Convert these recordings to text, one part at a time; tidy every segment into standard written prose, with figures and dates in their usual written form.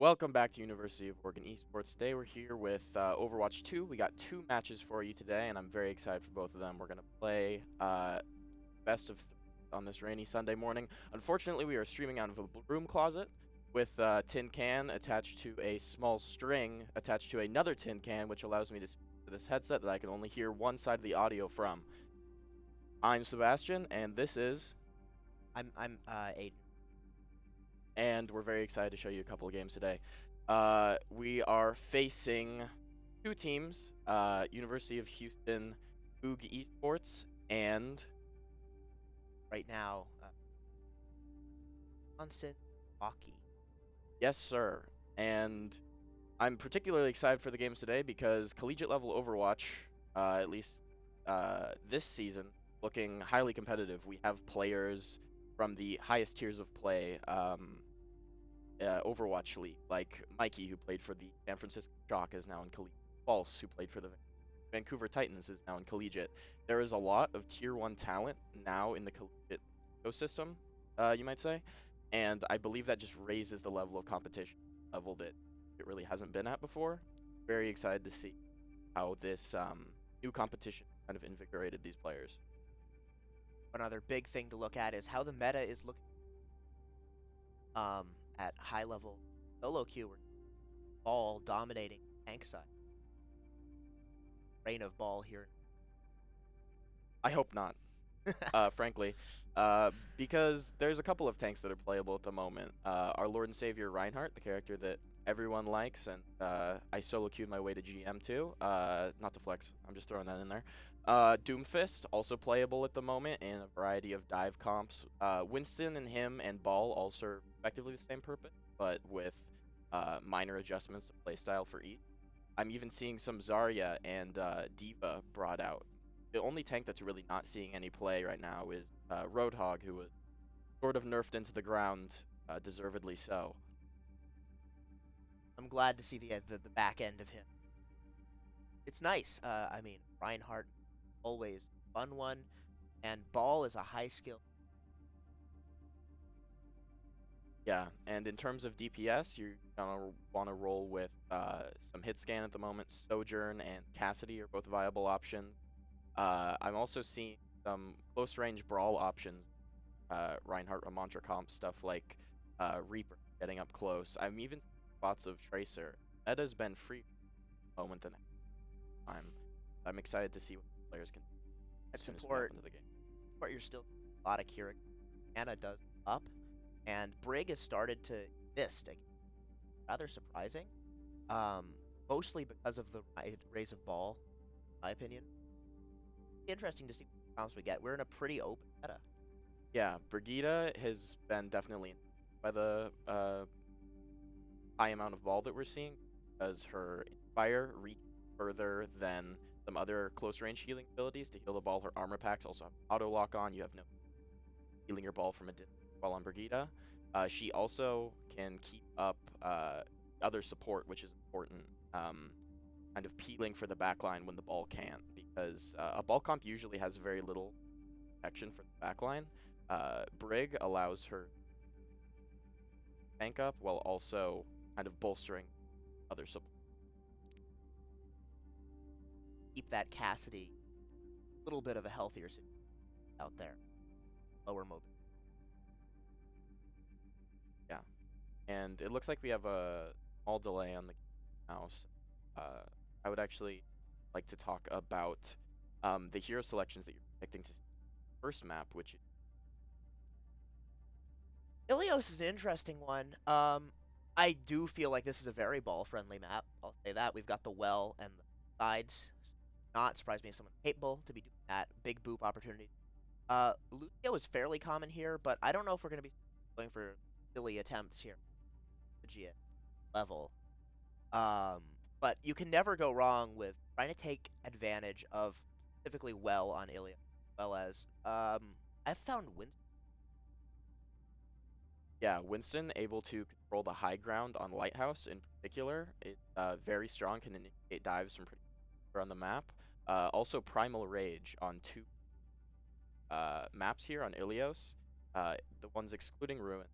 Welcome back to University of Oregon Esports. Today we're here with Overwatch 2. We got two matches for you today, and I'm very excited for both of them. We're going to play best of on this rainy Sunday morning. Unfortunately, we are streaming out of a broom closet with a tin can attached to a small string attached to another tin can, which allows me to speak to this headset that I can only hear one side of the audio from. I'm Sebastian, and this is... I'm Aidan. And we're very excited to show you a couple of games today. We are facing two teams, University of Houston Coog Esports and Right now, constant hockey. yes, sir. And I'm particularly excited for the games today because collegiate level Overwatch, at least this season, looking highly competitive. We have players from the highest tiers of play, Overwatch League, like Mikey, who played for the San Francisco Shock, is now in Collegiate. False, who played for the Vancouver Titans, is now in Collegiate. There is a lot of Tier 1 talent now in the Collegiate ecosystem, you might say, and I believe that just raises the level of competition, level that it really hasn't been at before. Very excited to see how this new competition kind of invigorated these players. Another big thing to look at is how the meta is looking at high level solo queue, ball dominating tank side. Reign of ball here. I hope not. Frankly, because there's a couple of tanks that are playable at the moment. Our Lord and Savior Reinhardt, the character that everyone likes, and I solo queued my way to GM too. Not to flex, I'm just throwing that in there. Doomfist, also playable at the moment in a variety of dive comps. Winston and him and Ball all serve effectively the same purpose, but with minor adjustments to playstyle for each. I'm even seeing some Zarya and Diva brought out. The only tank that's really not seeing any play right now is Roadhog, who was sort of nerfed into the ground, deservedly so. I'm glad to see the back end of him. It's nice. I mean, Reinhardt, always fun one, and Ball is a high skill. Yeah, and in terms of DPS, you're gonna want to roll with some hit scan at the moment. Sojourn and Cassidy are both viable options. I'm also seeing some close range brawl options. Reinhardt Ramontra comp stuff like Reaper getting up close. I'm even seeing spots of Tracer. Meta's been free for a moment than I'm excited to see what players can do At as soon as we hop support, into the game. you're still a lot of Kira. Anna does up, and Brig has started to exist again. Rather surprising. Mostly because of the raise of ball, in my opinion. Interesting to see what comps we get. We're in a pretty open meta. Yeah, Brigida has been definitely by the high amount of ball that we're seeing, because her Inspire reach further than some other close range healing abilities to heal the ball. Her armor packs also have auto lock on. You have no healing your ball from a distance while on Brigida. She also can keep up other support, which is important. Kind of peeling for the backline when the ball can't, because a ball comp usually has very little protection for the backline. Brig allows her tank up while also kind of bolstering other support. Keep that Cassidy a little bit of a healthier out there. Lower mobility. Yeah, and it looks like we have a small delay on the mouse. I would actually like to talk about the hero selections that you're expecting to see first map, which Ilios is an interesting one. I do feel like this is a very ball-friendly map. I'll say that. We've got the well and the sides. Not surprise me if someone capable to be doing that. Big boop opportunity. Lucio is fairly common here, but I don't know if we're going to be going for silly attempts here. Legit level. But you can never go wrong with trying to take advantage of specifically well on Ilios, as well as I've found Winston. yeah, Winston able to control the high ground on Lighthouse in particular. It very strong, can initiate dives from pretty far on the map. Also Primal Rage on two maps here on Ilios. The ones excluding Ruin,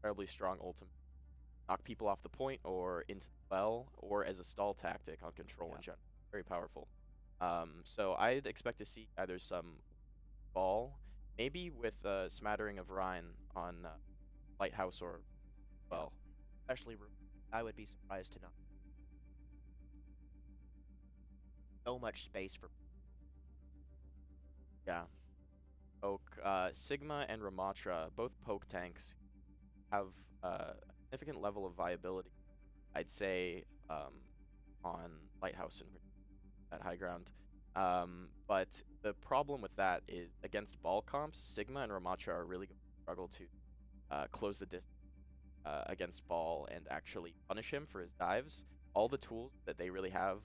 terribly strong ultimate. knock people off the point or into the well, or as a stall tactic on control in general. Very powerful. So I'd expect to see either some ball, maybe with a smattering of Rhine on Lighthouse or well. Especially, I would be surprised to not so much space for. Yeah. Oak, Sigma and Ramatra, both poke tanks, have a significant level of viability. I'd say on Lighthouse and at high ground. But the problem with that is against ball comps, Sigma and Ramatra are really going to struggle to close the distance against ball and actually punish him for his dives. All the tools that they really have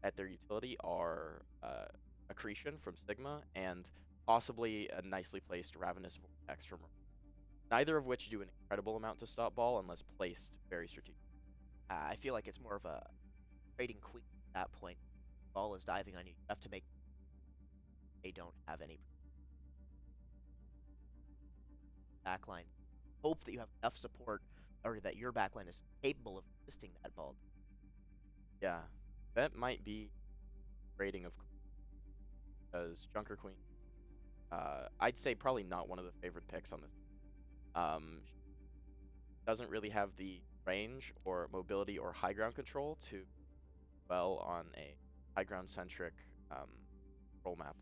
at their utility are accretion from Sigma and possibly a nicely placed Ravenous Vortex from Ramatra. Neither of which do an incredible amount to stop ball unless placed very strategic. I feel like it's more of a trading queen at that point. Ball is diving on you. You have to make. They don't have any backline. Hope that you have enough support, or that your backline is capable of resisting that ball. Yeah, that might be rating of because Junker Queen. I'd say probably not one of the favorite picks on this. Doesn't really have the range or mobility or high ground control to well on a high ground centric role map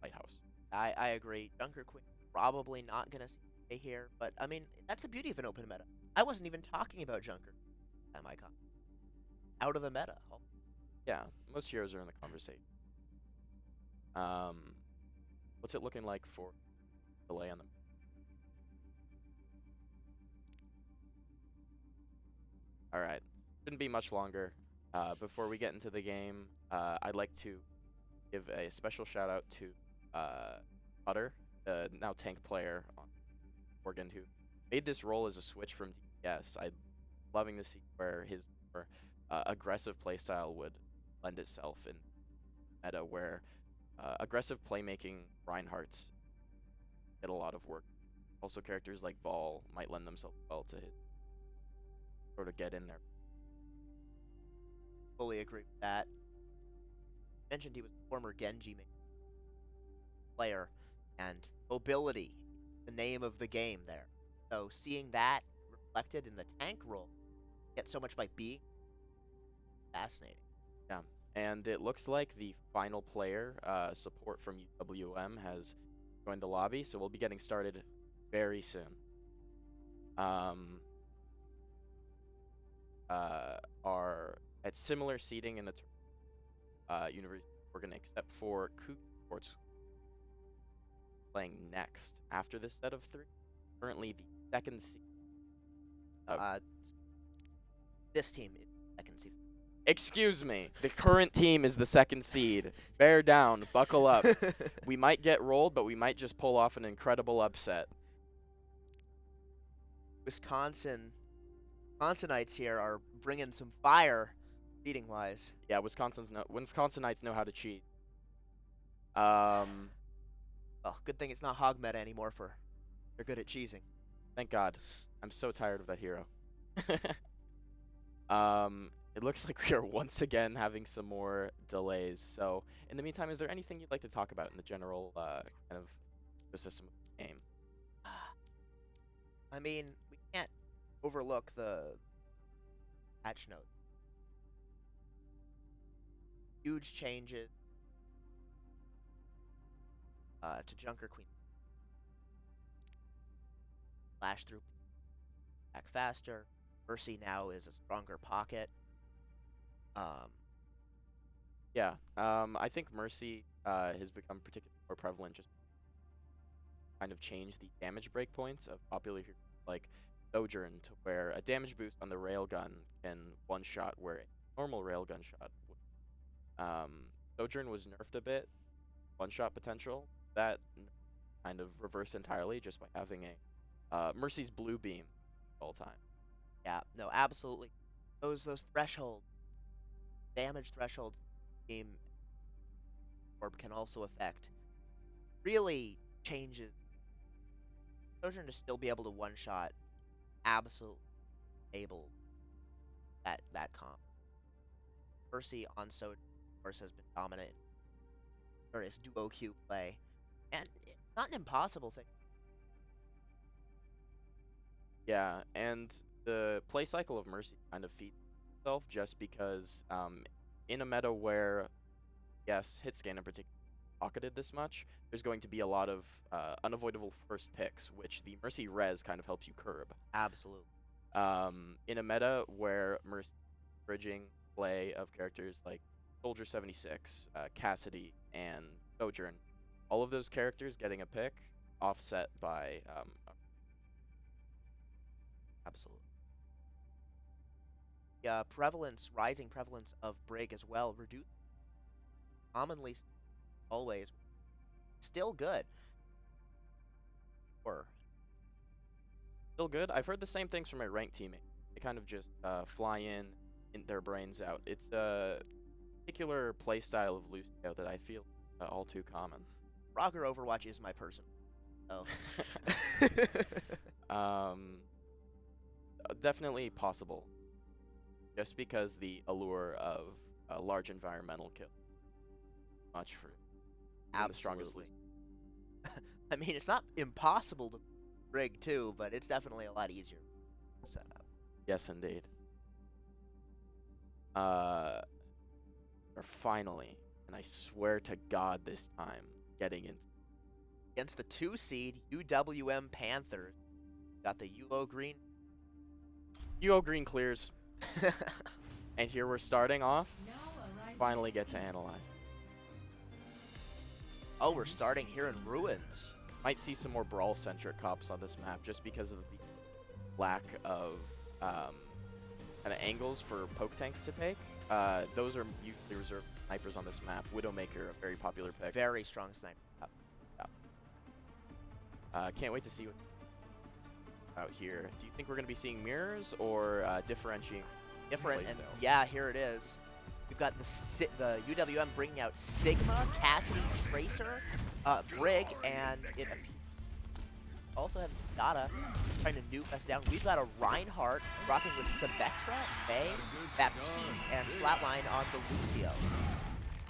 Lighthouse. I agree. Junker Queen probably not gonna stay here, but I mean that's the beauty of an open meta. I wasn't even talking about Junker. Am I out of the meta? Yeah, most heroes are in the conversation. What's it looking like for delay on them? All right, shouldn't be much longer. Before we get into the game, I'd like to give a special shout out to Butter, the now tank player on Oregon, who made this role as a switch from DPS. I'm loving to see where his more aggressive playstyle would lend itself in meta, where aggressive playmaking Reinhardt's get a lot of work. Also, characters like Ball might lend themselves well to sort of get in there. Fully agree with that. Mentioned he was a former Genji player, and mobility, the name of the game there. So seeing that reflected in the tank role, get so much by being fascinating. Yeah, and it looks like the final player, support from UWM, has joined the lobby, so we'll be getting started very soon. Are at similar seating in the University of Oregon, except for Coog Esports playing next after this set of 3. Currently the second seed. This team is second seed. Excuse me. The current team is the second seed. Bear down. Buckle up. We might get rolled, but we might just pull off an incredible upset. Wisconsinites here are bringing some fire, beating-wise. Yeah, Wisconsinites know how to cheat. Well, good thing it's not hog meta anymore. They're good at cheesing. Thank God. I'm so tired of that hero. It looks like we are once again having some more delays. So, in the meantime, is there anything you'd like to talk about in the general kind of the system of the game? I mean, we can't overlook the patch notes. Huge changes to Junker Queen. Flash through back faster. Mercy now is a stronger pocket. Yeah, I think Mercy has become particularly more prevalent, just kind of changed the damage breakpoints of popular heroes like Sojourn, to where a damage boost on the railgun can one-shot where a normal railgun shot would. Sojourn was nerfed a bit, one-shot potential. That kind of reversed entirely just by having a Mercy's blue beam all time. Yeah, no, absolutely. Those thresholds, damage thresholds, game orb can also affect. Really changes. Sojourn to still be able to one-shot, absolutely able that comp. Mercy on Sojourn, of course, has been dominant in various duo Q play, and it's not an impossible thing. Yeah, and the play cycle of Mercy kind of feeds itself just because in a meta where, yes, hit scan in particular pocketed this much, there's going to be a lot of unavoidable first picks, which the Mercy res kind of helps you curb. Absolutely. In a meta where Mercy bridging play of characters like Soldier 76, Cassidy, and Sojourn, all of those characters getting a pick offset by Absolutely. Rising prevalence of Brig as well, reduced commonly always still good. Or still good. I've heard the same things from my ranked teammate. They kind of just fly in their brains out. It's a particular play style of Lucio that I feel all too common. Rocker Overwatch is my person. So. Definitely possible. Just because the allure of a large environmental kill. Much for the strongest league. I mean, it's not impossible to rig too, but it's definitely a lot easier to set up. Yes, indeed. Or finally, and I swear to God this time, getting into against the 2 seed UWM Panthers. Got the UO Green. UO Green clears. And here we're starting off. Finally get to analyze. Oh, we're starting here in Ruins. Might see some more brawl-centric cops on this map just because of the lack of kind of angles for poke tanks to take. Those are usually reserved snipers on this map. Widowmaker, a very popular pick. Very strong sniper. Can't wait to see what out here. Do you think we're going to be seeing mirrors or differentiating? Different, and yeah, here it is. We've got the UWM bringing out Sigma, Cassidy, Tracer, Brig, and it also has Data trying to nuke us down. We've got a Reinhardt rocking with Symmetra, May, Baptiste, and Flatline on the Lucio.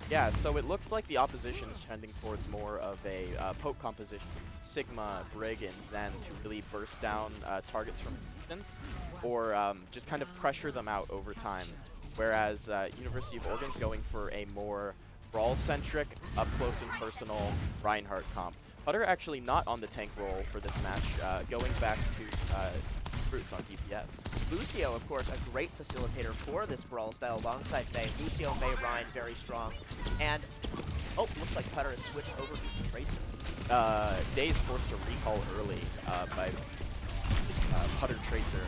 Yeah, so it looks like the opposition's trending towards more of a poke composition. Sigma, Brig, and Zen to really burst down targets from distance, or just kind of pressure them out over time. Whereas University of Oregon's going for a more brawl-centric, up-close and personal Reinhardt comp. Hutter actually not on the tank role for this match, going back to roots on DPS. Lucio, of course, a great facilitator for this brawl style alongside Faye. Lucio, May, Ryan, very strong. And, oh, looks like Hutter has switched over to Tracer. Day is forced to recall early by Hutter Tracer,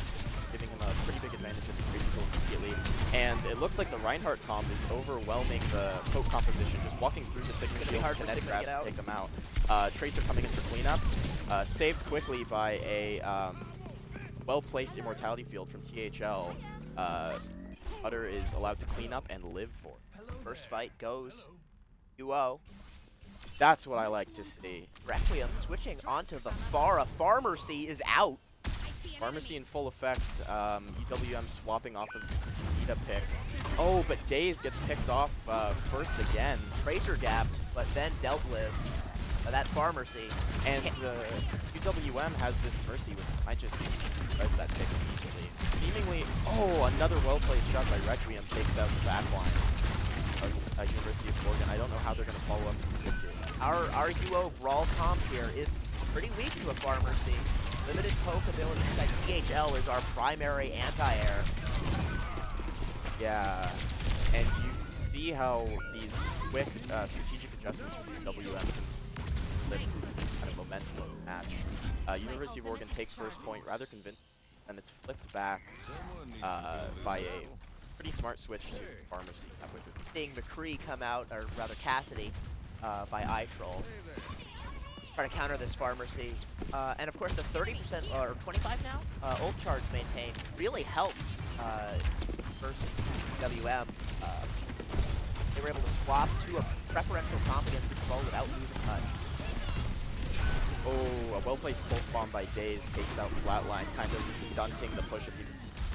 giving him a pretty big advantage of the critical immediately. And it looks like the Reinhardt comp is overwhelming the poke composition, just walking through the Sigma shield, kinetic grasp to take them out. Tracer coming in for cleanup, saved quickly by a well-placed immortality field from THL. Hutter is allowed to clean up and live for it. First fight goes UO. That's what I like to see. Requiem switching onto the Pharah. Pharmacy is out. Pharmacy in full effect. UWM swapping off of Ida pick. Oh, but Daze gets picked off first again. Tracer gapped, but then dealt with by that Pharmacy. And UWM has this Mercy, which might just press that pick immediately. Seemingly, oh, another well-placed shot by Requiem takes out the backline of University of Oregon. I don't know how they're going to follow up these picks here. Our UO brawl comp here is pretty weak to a Pharmacy. Limited poke ability that THL is our primary anti-air. Yeah, and you see how these quick strategic adjustments from UWM lift kind of momentum of the match. University of Oregon take first point rather convincing, and it's flipped back by a pretty smart switch to Pharmacy halfway through. Seeing McCree come out, or rather Cassidy, by iTroll. Try to counter this Pharmacy. And of course the 30% or 25 now ult charge maintained really helped versus WM. They were able to swap to a preferential comp against this ball without losing touch. Oh, a well-placed pulse bomb by Daze takes out Flatline, kind of stunting the push of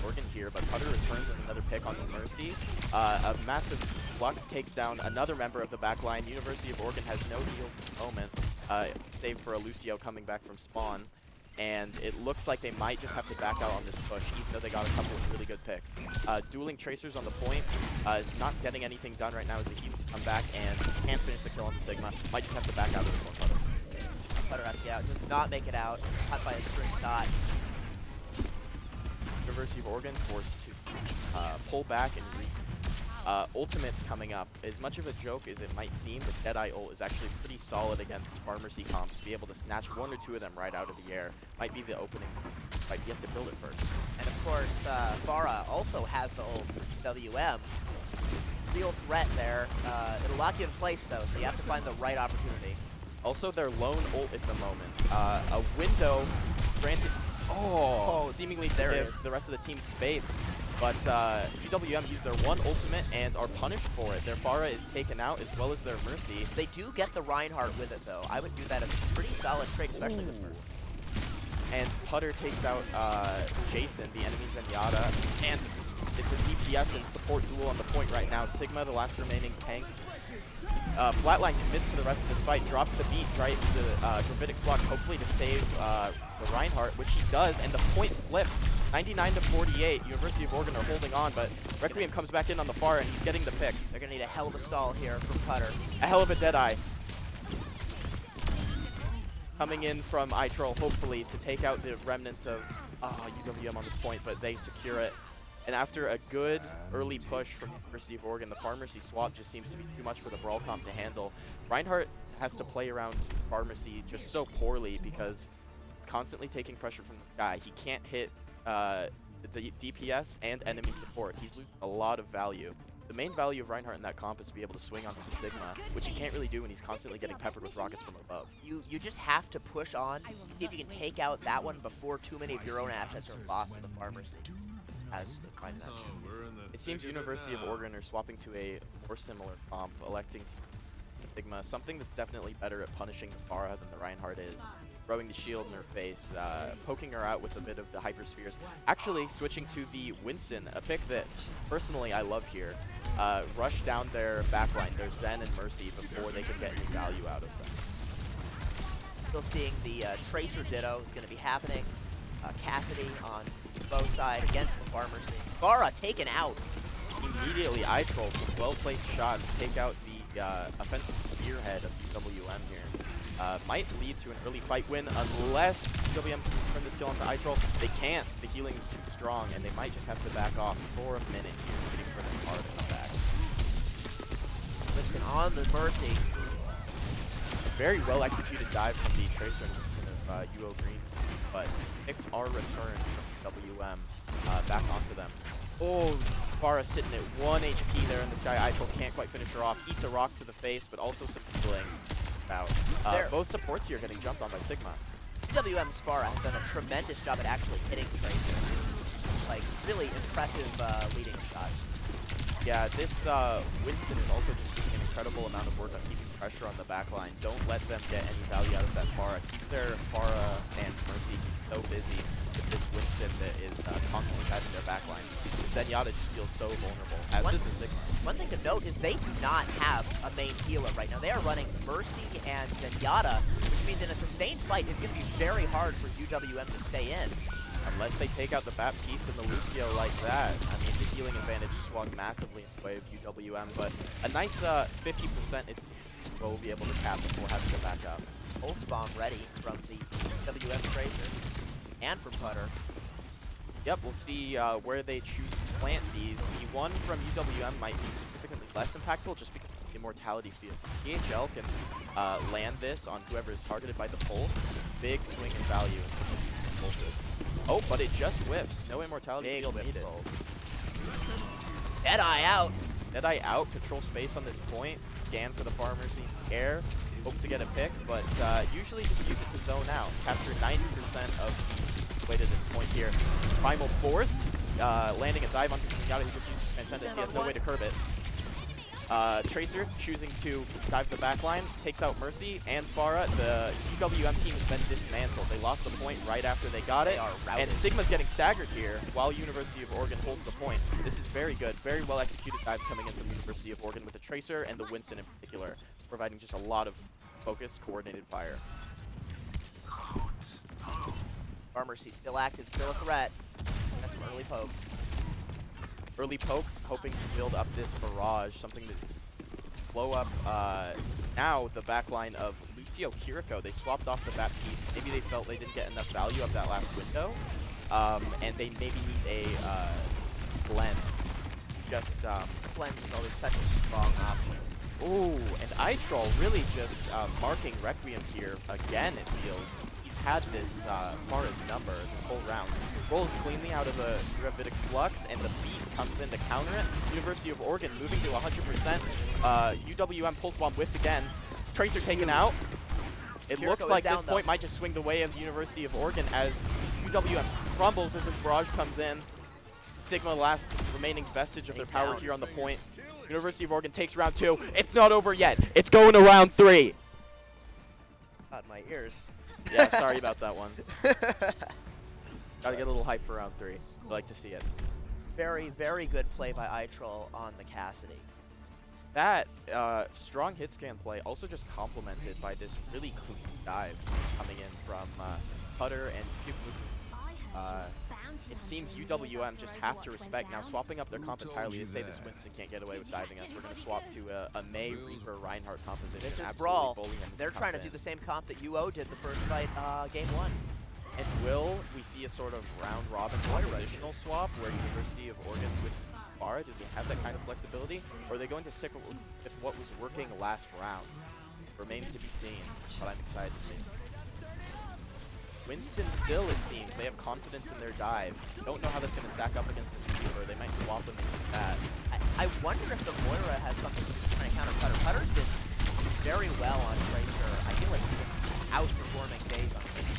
Oregon here, but Putter returns with another pick onto Mercy. A massive Flux takes down another member of the back line. University of Oregon has no heals at the moment, save for a Lucio coming back from spawn. And it looks like they might just have to back out on this push, even though they got a couple of really good picks. Dueling Tracers on the point, not getting anything done right now as the Heat come back and can't finish the kill on the Sigma. Might just have to back out of this one, Putter. Putter has to get out, does not make it out, caught by a string shot. University of Oregon forced to pull back and Ultimate's coming up. As much of a joke as it might seem, the Deadeye ult is actually pretty solid against Pharmacy comps to be able to snatch one or two of them right out of the air. Might be the opening, but he has to build it first. And of course, Farah also has the ult for WM. Real threat there. It'll lock you in place though, so you have to find the right opportunity. Also, their lone ult at the moment. A window granted. Seemingly to give the rest of the team space. But UWM used their one ultimate and are punished for it. Their Pharah is taken out as well as their Mercy. They do get the Reinhardt with it though. I would do that as a pretty solid trade, especially with Mercy. And Putter takes out Jason, the enemy Zenyatta. And it's a DPS and support duel on the point right now. Sigma, the last remaining tank. Flatline commits to the rest of this fight, drops the beat right into the Gravitic Flux, hopefully to save the Reinhardt, which he does, and the point flips. 99 to 48. University of Oregon are holding on, but Requiem comes back in on the far, and he's getting the picks. They're going to need a hell of a stall here from Putter. A hell of a Deadeye. Coming in from iTroll, hopefully, to take out the remnants of UWM on this point, but they secure it. And after a good early push from University of Oregon, the Pharmacy swap just seems to be too much for the Brawl comp to handle. Reinhardt has to play around Pharmacy just so poorly because constantly taking pressure from the guy. He can't hit the DPS and enemy support. He's losing a lot of value. The main value of Reinhardt in that comp is to be able to swing onto the Sigma, which he can't really do when he's constantly getting peppered with rockets from above. You just have to push on, see if you can take out that one before too many of your own assets are lost to the Pharmacy. It seems University of Oregon are swapping to a more similar comp, electing to Sigma, something that's definitely better at punishing the Pharah than the Reinhardt is. Throwing the shield in her face, poking her out with a bit of the hyperspheres. Actually switching to the Winston, a pick that personally I love here. Rush down their backline, their Zen and Mercy, before they can get any value out of them. Still seeing the Tracer Ditto is going to be happening. Cassidy on both sides against the Pharmacy. Farah taken out. Immediately iTroll some well-placed shots take out the offensive spearhead of UWM here. Might lead to an early fight win unless UWM can turn this kill onto iTroll. They can't. The healing is too strong, and they might just have to back off for a minute here, waiting for the car to come back. Listen, on the Mercy. A very well-executed dive from the Tracer of UO Green, but picks are returned from WM back onto them. Oh, Farah sitting at 1 HP there in the sky. iTroll can't quite finish her off. Eats a rock to the face, but also some healing. Both supports here getting jumped on by Sigma. WM's Farah has done a tremendous job at actually hitting Tracer. Like, really impressive leading shots. Yeah, this Winston is also just doing an incredible amount of work on keeping pressure on the backline. Don't let them get any value out of that Farah. Keep their Farah and Mercy so busy with this Winston that is constantly passing their backline. Zenyatta just feels so vulnerable, as does the Sigma. One thing to note is they do not have a main healer right now. They are running Mercy and Zenyatta, which means in a sustained fight, it's going to be very hard for UWM to stay in. Unless they take out the Baptiste and the Lucio like that. I mean, the healing advantage swung massively in the way of UWM, but a nice 50% it's will be able to cap before having to back up. Pulse bomb ready from the WM Tracer and from Putter. Yep, we'll see where they choose to plant these. The one from UWM might be significantly less impactful just because of the immortality field. DHL can land this on whoever is targeted by the pulse. Big swing in value. Pulses. Oh, but it just whiffs. No immortality field needed. Deadeye out. Deadeye out. Control space on this point. Scan for the Farmers in the air. Hope to get a pick, but usually just use it to zone out. Capture 90% of the way to this point here. Primal forced. Landing a dive onto Zenyatta who just uses Transcendence. He has no way to curb it. Tracer choosing to dive the backline, takes out Mercy and Pharah. The UWM team has been dismantled. They lost the point right after they got it. And Sigma's getting staggered here while University of Oregon holds the point. This is very good. Very well executed dives coming in from University of Oregon with the Tracer and the Winston in particular, providing just a lot of focused, coordinated fire. Mercy still active, still a threat. That's some early poke. Early poke, hoping to build up this barrage, something to blow up now the backline of Lucio Kiriko. They swapped off the back piece. Maybe they felt they didn't get enough value of that last window, and they maybe need a blend. Just Blend is always such a strong option. Ooh, and Itrol really just marking Requiem here again, it feels. He's had this Pharah's number this whole round. Rolls cleanly out of a Gravitic Flux, and the beat comes in to counter it. University of Oregon moving to 100%. UWM Pulse Bomb whiffed again. Tracer taken out. It Kiriko looks like this down, point might just swing the way of University of Oregon as UWM crumbles as this barrage comes in. Sigma, last remaining vestige of their power here on the point. University of Oregon takes round 2. It's not over yet. It's going to round 3. God, my ears. Yeah, sorry about that one. Gotta get a little hype for round 3. I like to see it. Very, very good play by Itrol on the Cassidy. That strong hit scan play also just complemented by this really clean dive coming in from Putter and Coog. It seems UWM just have to respect now, swapping up their comp entirely. They say this Winston can't get away with diving us. We're going to swap to a May Reaper Reinhardt composition. This is Absolutely Brawl. bullying them as They're it trying to comes do in. the same comp that UO did the first fight, game 1. And will we see a sort of round-robin positional swap where University of Oregon switches to Pharah? Do they have that kind of flexibility? Or are they going to stick with what was working last round? Remains to be seen, but I'm excited to see. Winston still, it seems. They have confidence in their dive. Don't know how that's going to stack up against this Reaper. They might swap them into that. I wonder if the Moira has something to do trying to counter Putter. Putter did very well on Tracer. I feel like he's outperforming Days on Tracer.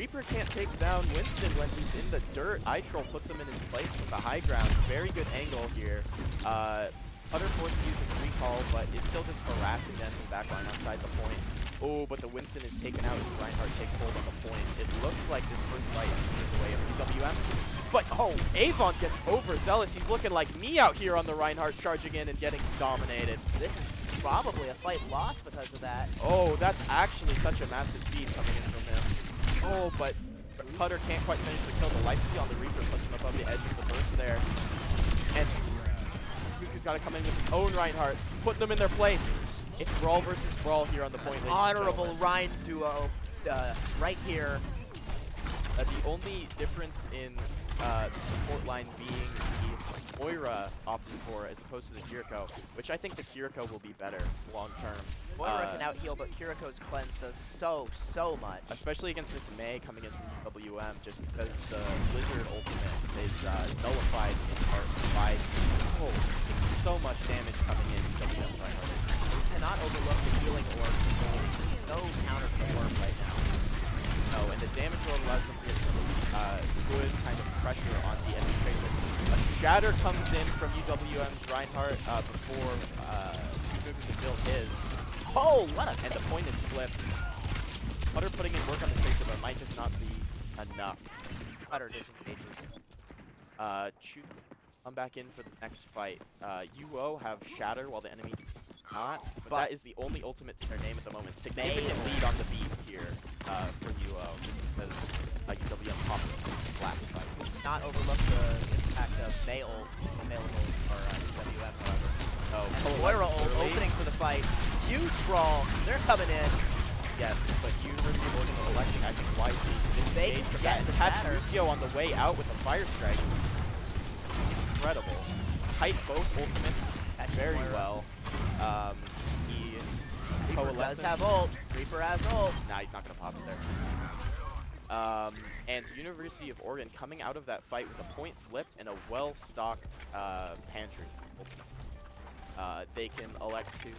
Reaper can't take down Winston when he's in the dirt. Itrol puts him in his place with the high ground. Very good angle here. Putter forced to use his recall, but is still just harassing them in the backline outside the point. Oh, but the Winston is taken out as Reinhardt takes hold on the point. It looks like this first fight is in the way of UWM. But, oh, Avon gets overzealous. He's looking like me out here on the Reinhardt, charging in and getting dominated. This is probably a fight lost because of that. Oh, that's actually such a massive feed coming in from him. Oh, but Putter can't quite finish the kill. The life steal on the Reaper puts him above the edge of the burst there. And Kuku's got to come in with his own Reinhardt, putting them in their place. It's Brawl versus Brawl here on the point. Honorable Rhine duo right here. The only difference in the support line being the Moira opted for as opposed to the Kiriko, which I think the Kiriko will be better long term. Moira can out-heal, but Kiriko's cleanse does so much. Especially against this May coming in from WM, just because the Blizzard ultimate is nullified in part by so much damage coming in WM Reinhardt. Cannot overlook the healing orb. No counter to the orb right now. No, and the damage orb allows them to get some good kind of pressure on the enemy Tracer. A shatter comes in from UWM's Reinhardt before Coog can build his. Oh, what a... And the point is flipped. Putter putting in work on the Tracer, but it might just not be enough. Putter disengages. Come back in for the next fight. UO have Shatter while the enemy not, but that is the only ultimate to their name at the moment. Significant lead on the beat here for UO, just because UWM popped last fight. Not overlook the impact of May ult, or UWM, however. Oh, and Moira ult opening for the fight. Huge brawl. They're coming in. Yes, but University of Oregon electing, I think, wisely to disengage from that. And catch Lucio on the way out with a Fire Strike. Incredible. Tight both ultimates very well. He Reaper does have ult. Reaper has ult. Nah, he's not going to pop it there. And University of Oregon coming out of that fight with a point flipped and a well-stocked pantry ultimate. They can elect to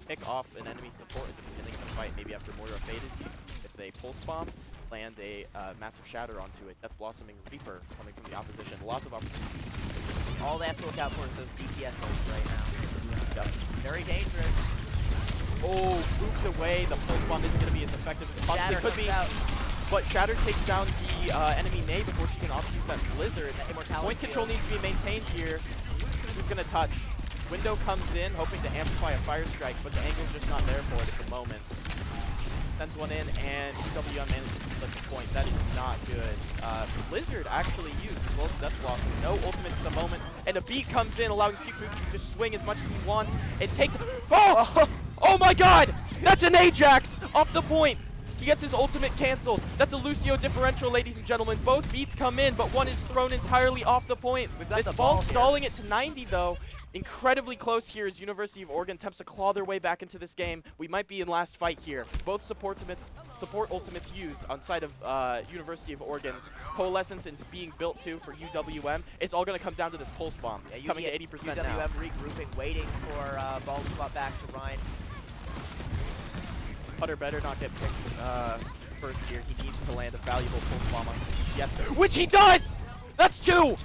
pick off an enemy support at the beginning of the fight, maybe after Moira Fade is used. If they pulse bomb, land a massive shatter onto a Death Blossoming Reaper coming from the opposition. Lots of opportunities. All they have to look out for is those DPS ults right now. matchup. Very dangerous. Oh, booped away. The pulse bomb isn't going to be as effective as it possibly Shatter could be. comes out. But Shatter takes down the enemy May before she can off use that Blizzard. That immortality Point control field. needs to be maintained here. Who's going to touch? Window comes in, hoping to amplify a Fire Strike, but the angle's just not there for it at the moment. Sends one in, and UWM manages to flip the point. That is not good. Blizzard actually used as well as Death Loss. No ultimates at the moment, and a beat comes in, allowing Coog to just swing as much as he wants and take the— Oh! Oh my god! That's an Ajax off the point! He gets his ultimate canceled. That's a Lucio differential, ladies and gentlemen. Both beats come in, but one is thrown entirely off the point. This ball stalling it to 90, though. Incredibly close here as University of Oregon attempts to claw their way back into this game. We might be in last fight here. Both support ultimates used on side of University of Oregon. Coalescence and being built to for UWM. It's all going to come down to this pulse bomb. Yeah, coming to 80% now. UWM regrouping, waiting for ball to swap back to Ryan. Putter better not get picked first here. He needs to land a valuable pulse bomb on yes, which he does! That's two!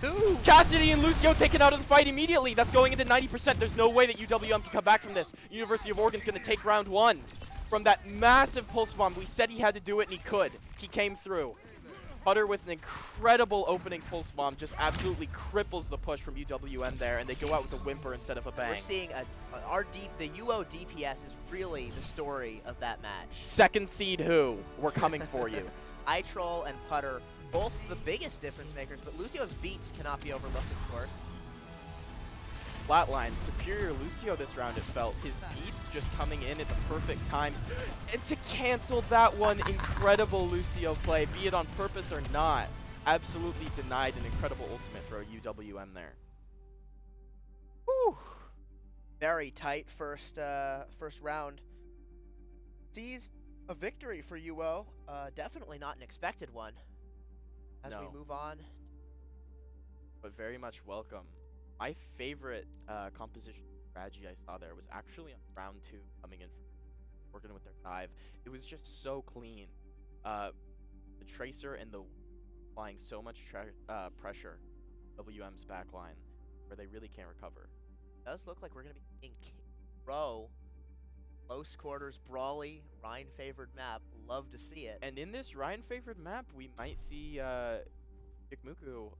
Cassidy and Lucio taken out of the fight immediately. That's going into 90%. There's no way that UWM can come back from this. University of Oregon's going to take round one from that massive pulse bomb. We said he had to do it, and he could. He came through. Putter with an incredible opening pulse bomb just absolutely cripples the push from UWM there, and they go out with a whimper instead of a bang. We're seeing the UO DPS is really the story of that match. Second seed who? We're coming for you. iTroll and Putter, both the biggest difference makers, but Lucio's beats cannot be overlooked, of course. Flatline, superior Lucio this round, it felt. His beats just coming in at the perfect times. And to cancel that one, incredible Lucio play, be it on purpose or not. Absolutely denied an incredible ultimate for a UWM there. Whew. Very tight first round. Sees a victory for UO. Definitely not an expected one. As we move on. But very much welcome. My favorite composition strategy I saw there was actually on round 2 coming in, working with their dive. It was just so clean. The Tracer and the applying so much pressure, WM's backline, where they really can't recover. It does look like we're going to be in row. Close quarters, brawly, Ryan favored map. Love to see it. And in this Ryan favored map, we might see Ikmuku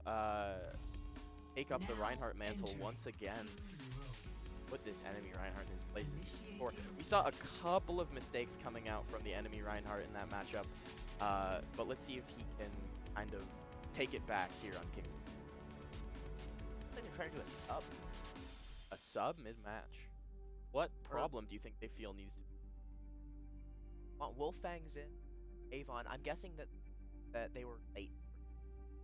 take up the Reinhardt mantle once again. Put this enemy Reinhardt in his place. We saw a couple of mistakes coming out from the enemy Reinhardt in that matchup, but let's see if he can kind of take it back here on King. I think they're trying to do a sub. A sub mid-match? What problem do you think they feel needs to be? Want Wolfang's in, Avon. I'm guessing that they were late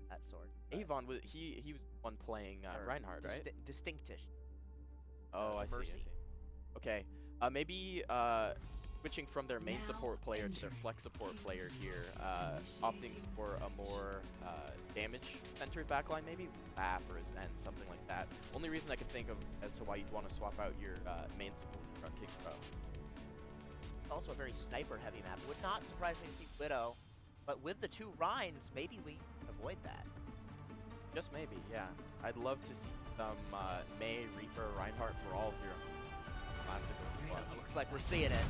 for that sort. Avon was he was the one playing Reinhardt, right? Distinctish. Oh, I see. Okay, maybe switching from their main support player to their flex support player here, opting for a more damage-centered backline, maybe BAP or Zen, something like that. Only reason I could think of as to why you'd want to swap out your main support on King Pro. Also a very sniper-heavy map. Would not surprise me to see Widow, but with the two Rhines, maybe we avoid that. Just maybe, yeah. I'd love to see some May, Reaper, Reinhardt brawl here. Classic. Looks like we're seeing it.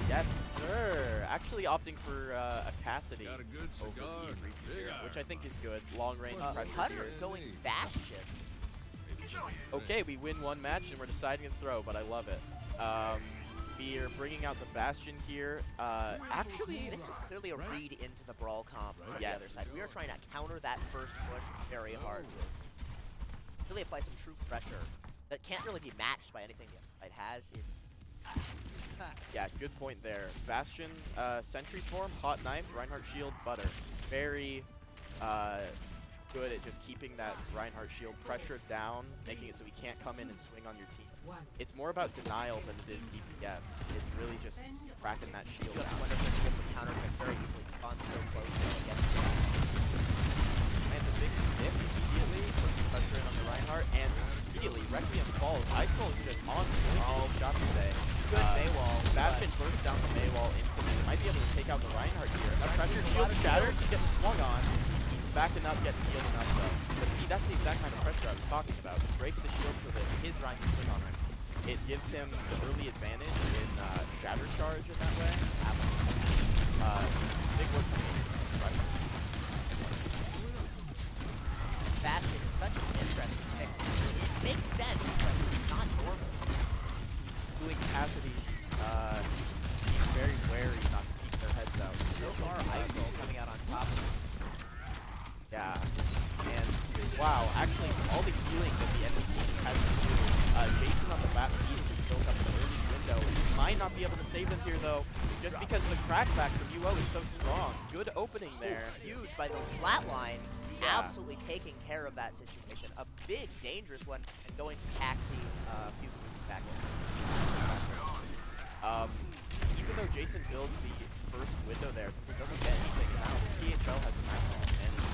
Yes, sir. Actually opting for a Cassidy Got a good cigar. over the Reaper here, which I think is good. Long range pressure Hunter here. going Bastion. Okay, we win one match and we're deciding to throw, but I love it. We are bringing out the Bastion here. Actually, This is clearly a read into the brawl comp from the Yes. other side. We are trying to counter that first push very hard. Really apply some true pressure that can't really be matched by anything the other side has. yeah, good point there. Bastion, Sentry Form, Hot Knife, Reinhardt Shield, Butter. Very good at just keeping that Reinhardt Shield pressure down, making it so he can't come in and swing on your team. It's more about denial than it is DPS. It's really just cracking that shield Just down. wonder if the counter can very easily spawn so close when it gets Lands a big stick immediately, puts some pressure in on the Reinhardt, and immediately Requiem falls. iTroll is just on all shots today. good Maywall. Bastion bursts down the Maywall instantly. Might be able to take out the Reinhardt here. That pressure shield shattered, he's getting swung on. He's backing up, getting healed enough though. But see, that's the exact kind of pressure I was talking about. He breaks the shield so that his Ryan can swing on him. it gives him the early advantage in Shatter Charge in that way. Big work from Reinhardt. Sebastian is such an interesting pick. It makes sense, but it's not normal. He's doing Cassidy's being very wary not to keep their heads out. So far, Eiffel coming out on top of him. Yeah, and wow, actually, all the healing that the enemy team has to do, Jason on the back piece has built up an early window. He might not be able to save them here, though, just because the crackback from UO is so strong. Good opening there. Huge by the flatline. Yeah. Absolutely taking care of that situation. A big, dangerous one, and going to taxi Fusion back in. Even though Jason builds the first window there, since it doesn't get anything now, this DHL has a maximum advantage.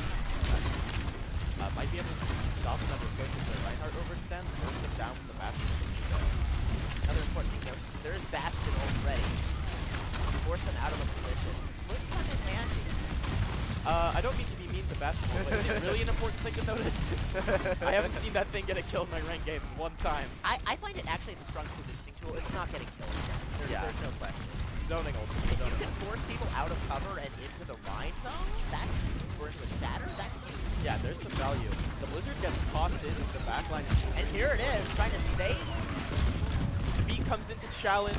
Might be able to just stop another push if the Reinhardt overextends, force him down from the Bastion. Another important thing though, there is Bastion already. Force them out of the position. Look on his hand. I don't mean to be mean to Bastion, but it's really an important thing to notice. I haven't seen that thing get a kill in my ranked games one time. I find it actually as a strong positioning tool. It's not getting killed. There's no question. Zoning ultimate. If you can force people out of cover and into the Rhine zone, that's, or into a Shatter, that's huge. Yeah, there's some value. The Blizzard gets tossed into the backline. And here it is, trying to save. The beat comes into challenge.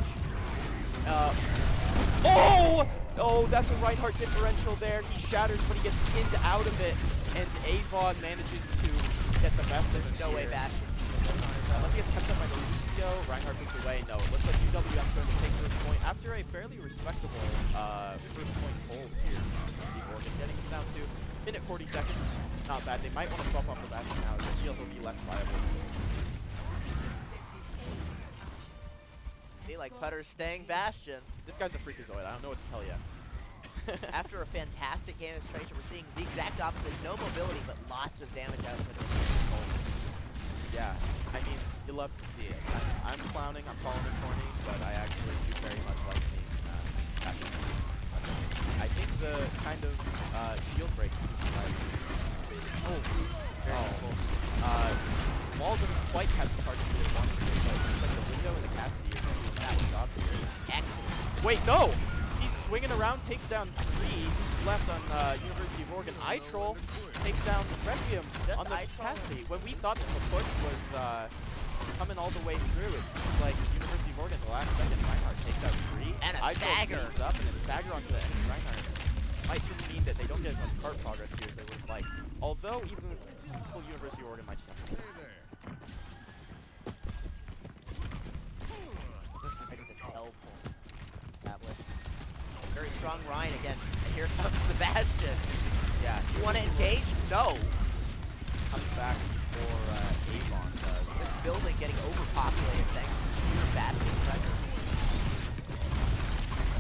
Oh, that's a Reinhardt differential there. He shatters, but he gets pinned out of it. And Avon manages to get the best of him. No way, Bastion. Unless he gets kept up by Lucio, Reinhardt moves away. No, it looks like UWM is going to take first point after a fairly respectable first point hold here. Steve Morgan getting him down to minute 40 seconds. Not bad. They might want to swap off the Bastion now. I feel he'll be less viable. Be like Putter's staying Bastion. This guy's a freakazoid. I don't know what to tell you. After a fantastic game as Tracer, we're seeing the exact opposite. No mobility, but lots of damage out of it. Yeah, I mean, you love to see it. I'm clowning, I'm calling it corny, but I actually do very much like seeing that. I think the kind of shield break. Very cool. Wall doesn't quite catch the target that it wanted to, but it seems like the window and the Cassidy are doing that job here. Excellent. Wait, no! He's swinging around, takes down 3. He's left on University of Oregon. iTroll takes down Requiem on the Cassidy. When we thought that the push was coming all the way through, it seems like University of Oregon, the last second, Reinhardt takes out 3. And a stagger. Up and a stagger onto the enemy Reinhardt. Might just mean that they don't get as much card progress here as they would have liked. Although, even full University of Oregon might just have to. Very strong Rhine again. And here comes Sebastian. Yeah. You want to engage? No. Comes back for Avon. This building getting overpopulated thanks to Sebastian pressure.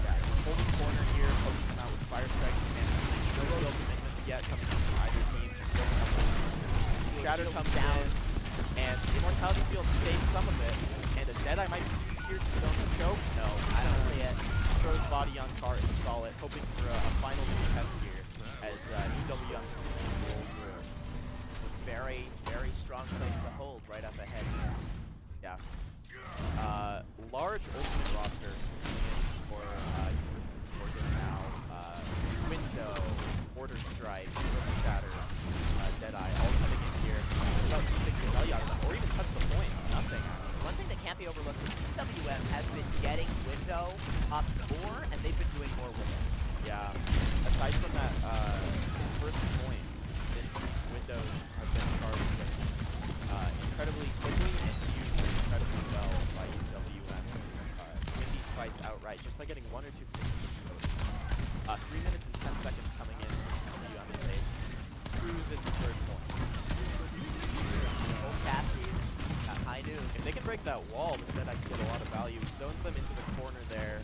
Yeah, he's holding corner here, poking him out with fire strikes and no real commitments yet coming from either team. Shatter comes down, and the Immortality Field saves some of it, and a Deadeye might be used here to zone the choke. No, I don't see it. Throws body on cart, install it, hoping for a final test here as UWM roll through. Very, very strong place to hold right up ahead. Yeah. Large ultimate roster for Oregon now. Window, Order Strike, Shatter, Deadeye, all coming in here. About to stick the value out of them, or even touch the point. Nothing. One thing that can't be overlooked is UWM has been getting Window up more, and they've been doing more with it. Yeah. Aside from that first point, Windows have been charged with incredibly quickly and used incredibly well by UWM to win these fights outright just by getting 1 or 2 picks. 3 minutes and 10 seconds coming in from UWM as they cruise into third point. Both Cassidy's got high noon. If they can break that wall, instead I can get a lot of value. Zones them into the corner there.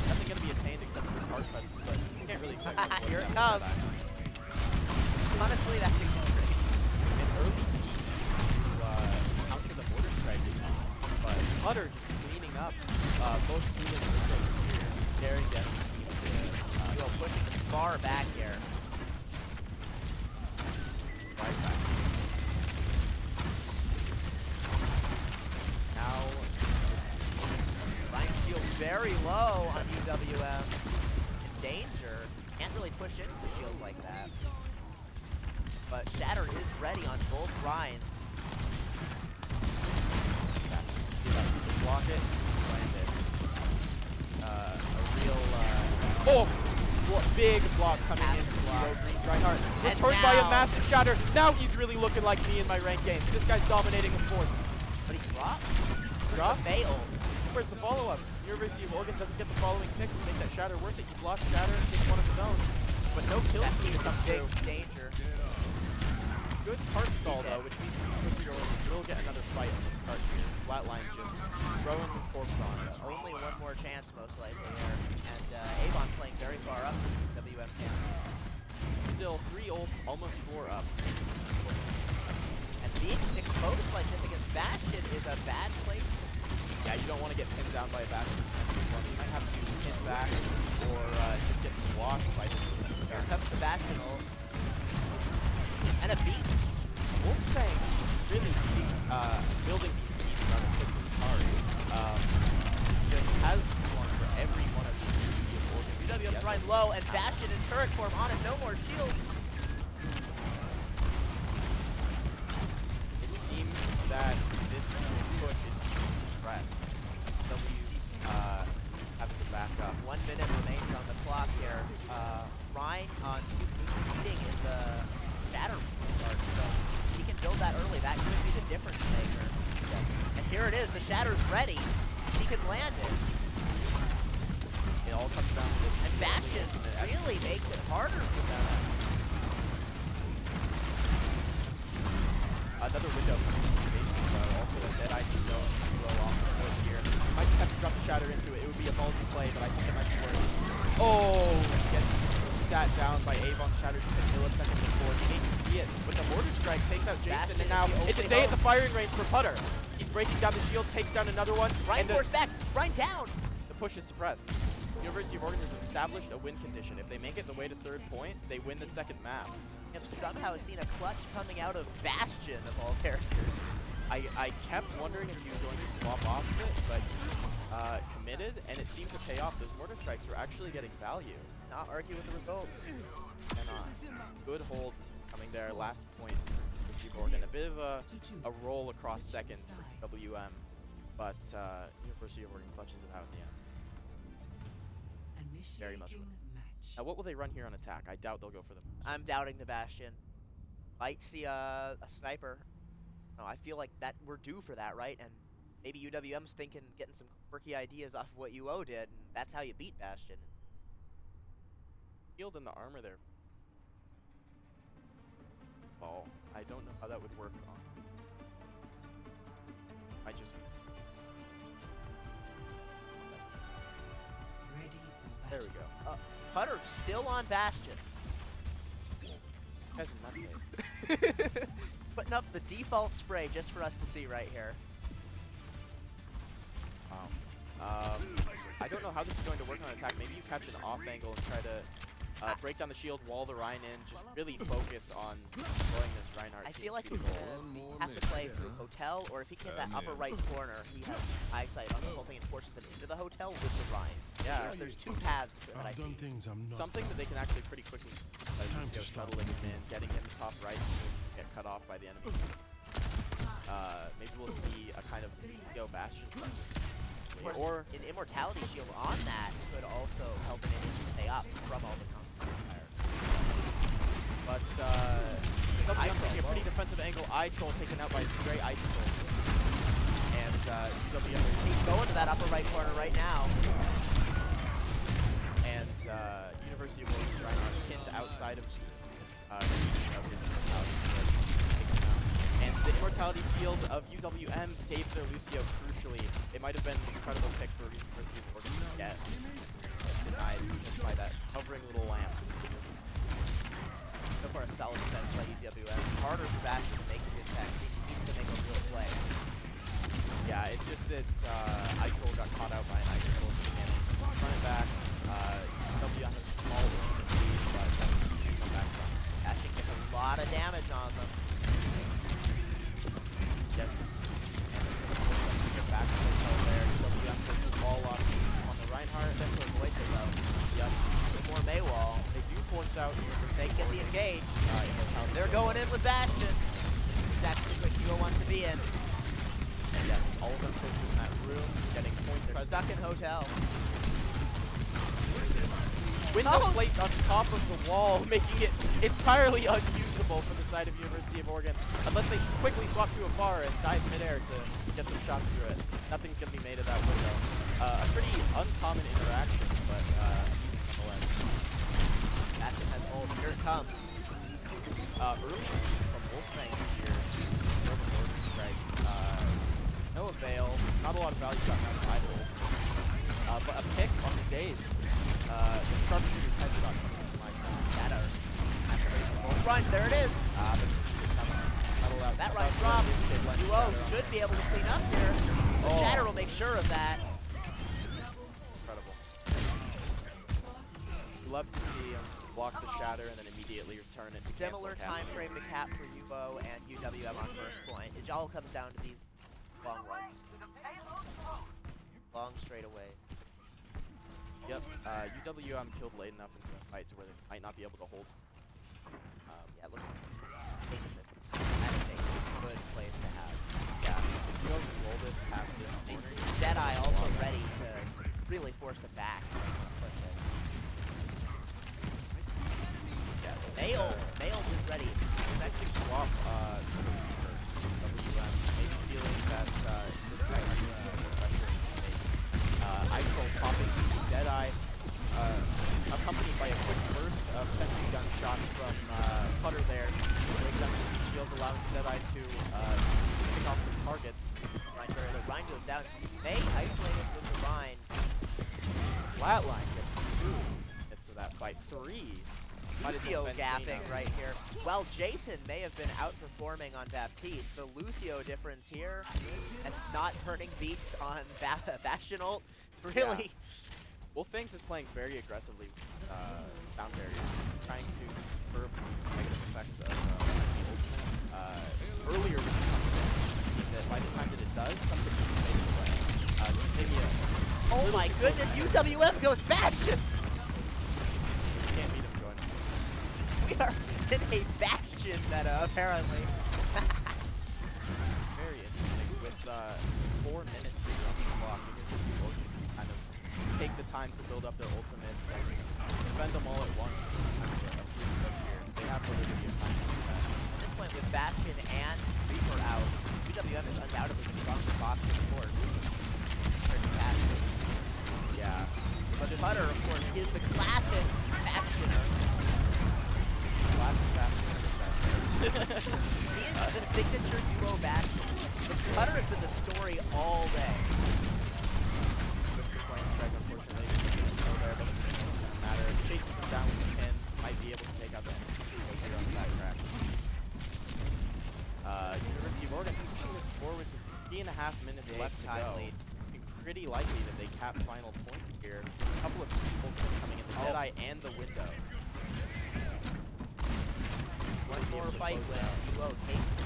Nothing going to be attained except for card presence, but you can't really expect much. Here it comes. Honestly, that's extreme. An early peak to counter the border strike, but Putter just cleaning up both blue and windows here. Daring to pushing far back here. Right back. Now push into the shield like that. But Shatter is ready on both Rhines. Block it, land it. A real, big block coming in from Reinhardt. Returned by a massive Shatter. Now he's really looking like me in my ranked games. This guy's dominating in force. But he dropped. Drop? May ult. Where's the follow-up? University of Oregon doesn't get the following picks to make that Shatter worth it. He blocks Shatter and takes one of his own. But no kills seem to come through. Danger. Good cart stall though, which means we'll get another fight on this cart here. Flatline just throwing his corpse on it. Only one more chance most likely here. And Aidan playing very far up WM camp. Still 3 ults, almost 4 up. And being exposed like this against Bastion is a bad place to be. Yeah, you don't want to get pinned down by a Bastion. You might have to pin back or just get swashed by the Here comes the Bastion ult. And a beat. Wolfang really building these beats rather quickly hard. Just has one for every one of these. UWM's right low, and Bastion in turret form on it. No more shield. It seems that this push is being suppressed. Having to back up. 1 minute remains on the clock here. Ryan on leading in the Shatter part, so he can build that early. That could be the difference maker. Yes. And here it is. The Shatter's ready. He can land it. It all comes down to this. And Bastion really makes it harder for them. Another window coming from the base, also a dead ID zone to blow off the board here. Might just have to drop the Shatter into it. It would be a ballsy play, but I think it might be worth. Oh, gets sat down by Avon's Shatter just a millisecond before. You need to see it, but the mortar strike takes out Jason, and now it's a day at the firing range for Putter. He's breaking down the shield, takes down another one. Ryan forced back. Ryan down. The push is suppressed. University of Oregon has established a win condition. If they make it the way to 3rd point, they win the 2nd map. I've somehow seen a clutch coming out of Bastion of all characters. I kept wondering if he was going to swap off of it, but committed, and it seemed to pay off. Those mortar strikes were actually getting value. Not argue with the results. Cannot. Good hold coming there. Last point for University of Oregon. A bit of a roll across 2nd for WM, but University of Oregon clutches it out in the end. Very much. Now, what will they run here on attack? I doubt they'll go for them. I'm doubting the Bastion. Might see a sniper. No, I feel like that we're due for that, right? And maybe UWM's thinking, getting some quirky ideas off of what UO did, and that's how you beat Bastion. Shield in the armor there. Oh, I don't know how that would work on. I just. There we go. Putter still on Bastion. Has nothing. Putting up the default spray just for us to see right here. Wow. I don't know how this is going to work on attack. Maybe you catch an off angle and try to break down the shield, wall the Rhine in, just really focus on destroying this Reinhardt. I feel like he's going to have to play through Hotel, or if he can get that upper right corner, he has eyesight on the whole thing and forces them into the Hotel with the Rhine. Yeah. There's 2 paths that I see. Something that they can actually pretty quickly shuttling him in, getting him top right to get cut off by the enemy. Maybe we'll see a kind of Go Bastion. Or an Immortality Shield on that could also help an enemy stay up from all the fire. But I'm taking a pretty defensive angle. I-Troll taken out by a stray Ice-Troll. And UWM he's going to that upper right corner right now. And University of Oregon's Reinhardt pinned outside of and the Immortality Field of UWM saved their Lucio crucially. It might have been an incredible pick for University of Oregon to get. Denied just by that hovering little lamp. So far, a solid defense by UWM. Harder for Bastion to make a good tech. He needs to make a real play. Yeah, it's just that I-Troll got caught out by an Ice-Troll. Run it back. UWM has a small lead, but come back from. Bastion gets a lot of damage on them. Yes. Get back to the hotel there. UWM puts the ball on the Reinhardt. Essentially avoids it though. Yep. More Maywall. They do force force out They University get of the Oregon. engage. Immortality They're Roll. going in with Bastion. This is exactly what Hugo wants to be in. Yes, all of them posted in that room, getting point They're presence. stuck in hotel. Window Oh! placed on top of the wall, making it entirely unusable for the side of University of Oregon, unless they quickly swap too far and dive midair to get some shots through it. Nothing's going to be made of that window. A pretty uncommon interaction, but nonetheless. Bastion has ult. Here it comes. Early from Wolfang here, Northern Northern Strike. No avail, not a lot of value gotten out of either. But a pick on the days. The sharpshooter's headshot coming into my side. Both Rhines, there it is. But this is not allowed. That Rhine drops. UO should be able to clean up here. The Oh. Shatter will make sure of that. Incredible. You love to see him block the shatter and then immediately return it. To Similar cancel time frame to cap for UO and UWM on first point. It all comes down to these long runs. Long straight away. Yep. UWM killed late enough into the fight to where they might not be able to hold. Yeah, it looks like taking this. That is a good place to have. Yeah. If you don't roll this past this corner, Deadeye also ready to really force them back. yes. Mail is ready. Next swap to the Reaper. WM. Maybe feeling that this guy might be more pressure in the face. Eiffel popping Deadeye, accompanied by a quick burst of sentry gun shots from Putter there. Breaks down the shields, allowing Deadeye to pick off some targets. The Rhine goes down. May isolated with the Rhine. Flatline gets 2 hits to that fight. 3. Might as well Lucio been gapping clean up. right here. Well, Jason may have been outperforming on Baptiste. The Lucio difference here and not burning beats on Bastion ult. Really? Wolfang's is playing very aggressively with sound barriers, trying to curb the negative effects of the ultimate. Earlier with the confidence that by the time that it does, something just fades away. Just maybe a Oh little my too goodness, close to UWM goes Bastion! You can't beat him, join him. We are in a Bastion meta, apparently. Very interesting. With 4 minutes here on the clock, University of Oregon can kind of take the time to build up their ultimates and spend them all at once. They have the liberty of time to do that. At this point, with Bastion and Reaper out, UWM is undoubtedly the stronger box support. Yeah. But Putter, of course, is the classic Bastioner. Classic Sebastian. He is the signature duo Bastion. But Putter has been the story all day. Just the flame strike, unfortunately. Go there, but it doesn't matter. Chases him down with the pin. Might be able to take out the enemy here on the back track. University of Oregon pushing this forward to 3.5 minutes left to time go. lead. Pretty likely that they cap final point here. A couple of ultimates coming in, the Deadeye and the window. One more fight with UO takes it.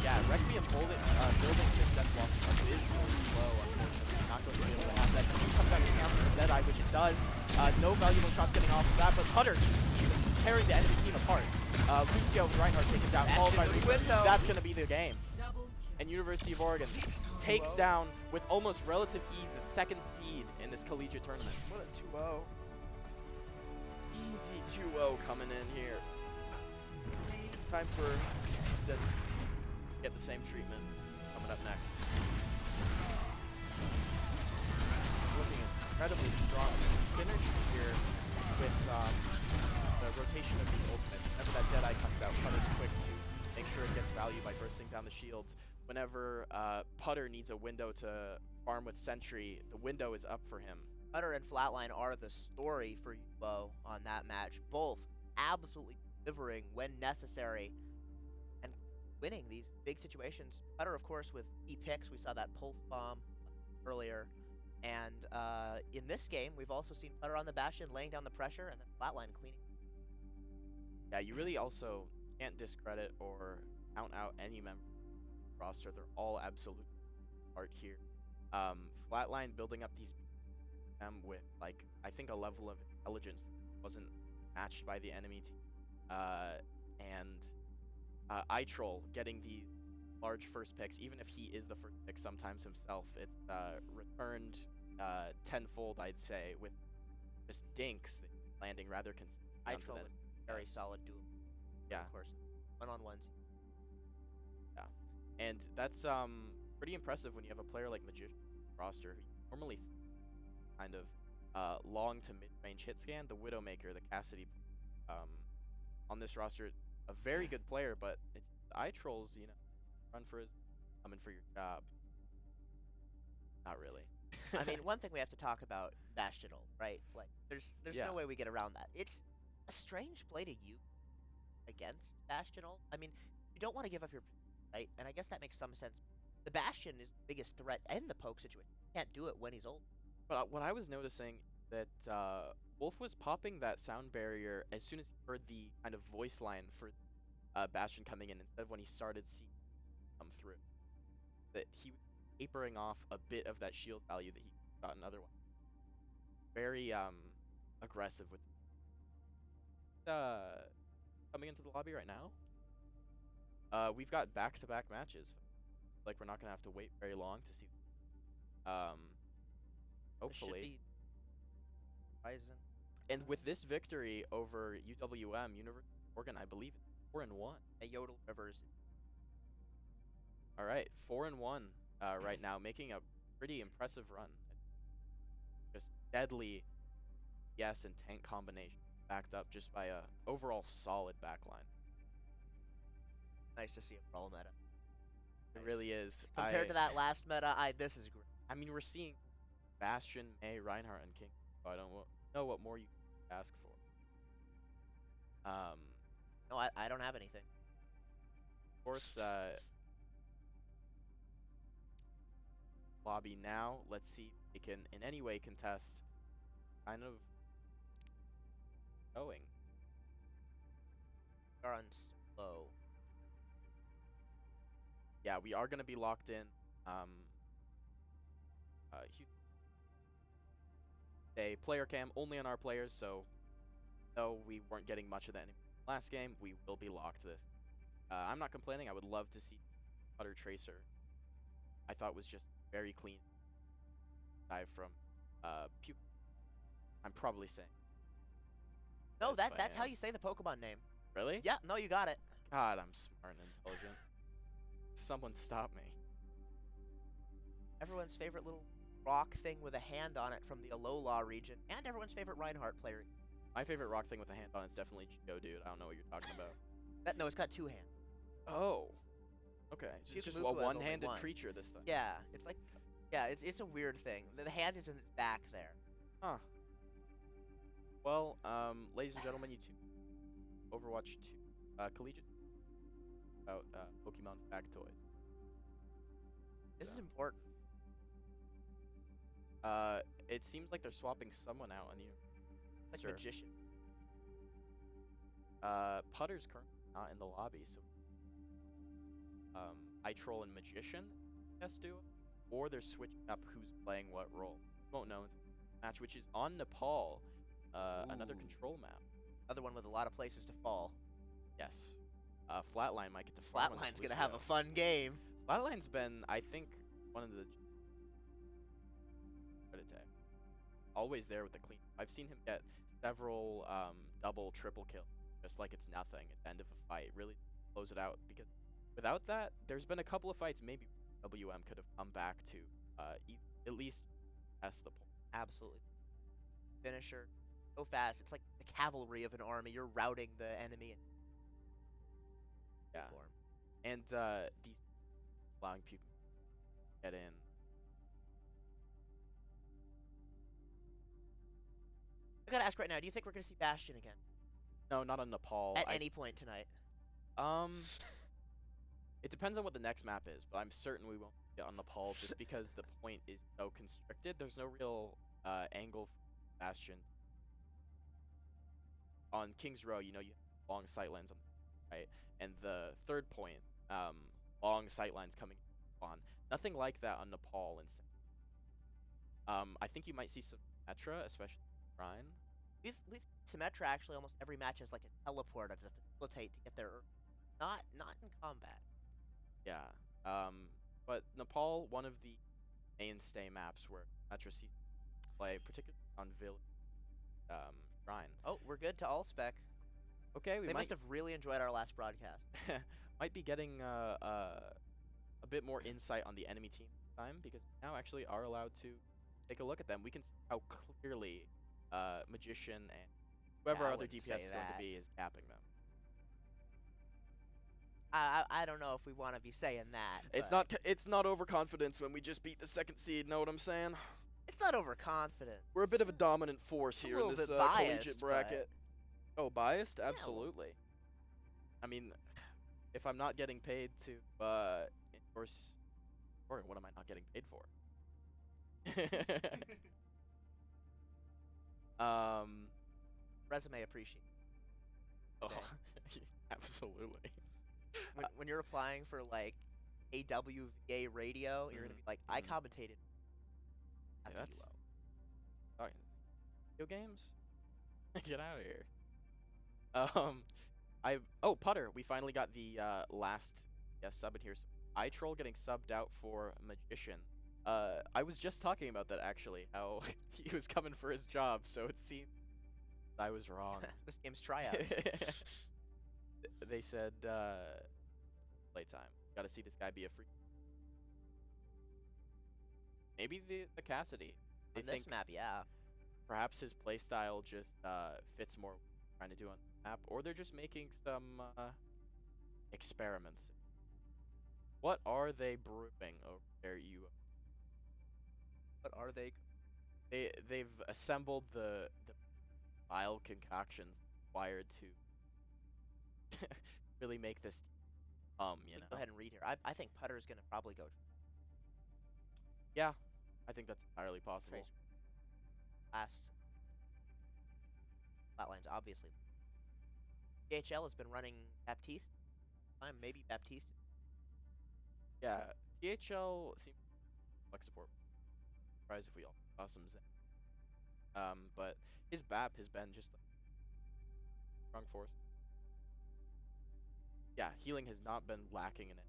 Yeah, Requiem building this death loss is really slow, unfortunately. Not going to be able to have that. He comes out to counter the Deadeye, which it does. No valuable shots getting off of that, but Putter tearing the enemy team apart. Lucio and Reinhardt taken down, followed by Reaper. That's going to be the game. And University of Oregon takes down, with almost relative ease, the 2nd seed in this collegiate tournament. What a 2-0. Easy 2-0 coming in here. Time for Houston to get the same treatment coming up next. Looking incredibly strong. Synergy here with the rotation of these ultimates. Whenever that Deadeye comes out, Putter's quick to make sure it gets value by bursting down the shields. Whenever Putter needs a window to farm with Sentry, the window is up for him. Putter and Flatline are the story for UO on that match. Both absolutely delivering when necessary and winning these big situations. Putter, of course, with key picks. We saw that pulse bomb earlier. And in this game, we've also seen Putter on the Bastion laying down the pressure and then Flatline cleaning. Yeah, you really also can't discredit or count out any member roster. They're all absolute art here. Flatline building up these with, like, I think a level of intelligence that wasn't matched by the enemy team, and iTroll getting the large first picks, even if he is the first pick sometimes himself. It's returned tenfold, I'd say, with just dinks that landing rather consistently. iTroll is very solid duo. Yeah. Of course. One-on-ones. Yeah. And that's pretty impressive when you have a player like Magician roster who normally kind of long to mid-range hit scan, the Widowmaker, the Cassidy on this roster, a very good player, but it's iTroll's, run for his coming for your job. Not really. I mean, one thing we have to talk about Bastional, right? Like, there's Yeah. no way we get around that. It's a strange play to use against Bastional. I mean, you don't want to give up your right, and I guess that makes some sense. The Bastion is the biggest threat in the poke situation. You can't do it when he's old. But what I was noticing that Wolf was popping that sound barrier as soon as he heard the kind of voice line for Bastion coming in, instead of when he started seeing come through. That he was tapering off a bit of that shield value that he gotten otherwise. Very aggressive with coming into the lobby right now. We've got back-to-back matches. Like, we're not gonna have to wait very long to see. Hopefully. Ryzen. And with this victory over UWM, University of Oregon, I believe 4-1. A Yodel Rivers. All right, 4-1 right now, making a pretty impressive run. Just deadly yes and tank combination, backed up just by a overall solid backline. Nice to see a brawl meta. It really is. Compared to that last meta, this is great. I mean, we're seeing Bastion, May, Reinhardt, and King. So I don't know what more you can ask for. No, I don't have anything. Of course, lobby now. Let's see if they can in any way contest. Kind of going. Are on slow. Yeah, we are going to be locked in. A player cam only on our players, so though we weren't getting much of that last game, we will be locked this. I'm not complaining. I would love to see Putter Tracer. I thought was just very clean dive from Puke. I'm probably saying. No, that's how you say the Pokemon name. Really? Yeah, no, you got it. God, I'm smart and intelligent. Someone stop me. Everyone's favorite little rock thing with a hand on it from the Alola region, and everyone's favorite Reinhardt player. My favorite rock thing with a hand on it's definitely Geodude. I don't know what you're talking about. No, it's got two hands. Oh. Okay. So it's just a one-handed creature, this thing. Yeah, it's like, it's a weird thing. The hand is in its back there. Huh. Well, ladies and gentlemen, you two, Overwatch 2, Collegiate, about Pokemon factoid. This is important. It seems like they're swapping someone out on the Like sure. Magician. Putter's currently not in the lobby, so iTroll and Magician, yes, do, or they're switching up who's playing what role. Won't know until the match, which is on Nepal, another control map. Another one with a lot of places to fall. Yes. Flatline might get to farm. Flatline's gonna have a fun game. Flatline's been, I think, one of the always there with the clean. I've seen him get several double, triple kills, just like it's nothing at the end of a fight. Really close it out, because without that, there's been a couple of fights maybe WM could have come back to at least test the point. Absolutely. Finisher. So fast. It's like the cavalry of an army. You're routing the enemy. Yeah. Form. And these allowing Puke get in. I gotta ask right now, do you think we're gonna see Bastion again? No, not on Nepal. At any point tonight. It depends on what the next map is, but I'm certain we won't get on Nepal just because the point is so constricted. There's no real angle for Bastion. On King's Row, you have long sightlines on, right? And the third point, long sightlines coming on. Nothing like that on Nepal. And I think you might see some Metra, especially Ryan. We've Symmetra actually almost every match has like a teleport as a facilitate to get there. Not in combat. Yeah. But Nepal, one of the mainstay maps where Metro sees play, particularly on Village Shrine. Oh, we're good to all spec. Okay, we They might must have really enjoyed our last broadcast. might be getting a bit more insight on the enemy team this time, because we now actually are allowed to take a look at them. We can see how clearly Magician and whoever Yeah, I our other wouldn't DPS say is going to that. be is capping them. I don't know if we want to be saying that. It's not overconfidence when we just beat the second seed. Know what I'm saying? It's not overconfident. We're a bit of a dominant force A here in little this bit biased, collegiate bracket. Oh, biased? well- Absolutely. I mean, if I'm not getting paid to endorse, or what am I not getting paid for? Resume appreciate. Oh, absolutely. When you're applying for like AWVA radio, you're gonna be like, I commentated. At the that's UO. sorry. Video games? Get out of here. Putter. We finally got the last sub in here. So iTroll getting subbed out for Magician. I was just talking about that actually. How he was coming for his job, so it seemed I was wrong. This game's tryouts. They said playtime. Got to see this guy be a freak. Maybe the Cassidy. They On this think map, yeah. perhaps his playstyle just fits more what we're trying to do on the map, or they're just making some experiments. What are they brewing over there, you? What are they? They've assembled the vile concoctions required to really make this you know. Go ahead and read here. I think Putter's gonna probably go. Yeah, I think that's entirely possible. Tracer. Last Flatlines, obviously. DHL has been running Baptiste. Maybe Baptiste. Yeah, THL seems like support. Surprised if we all saw some Zen. But his BAP has been just like strong force. Yeah, healing has not been lacking in it.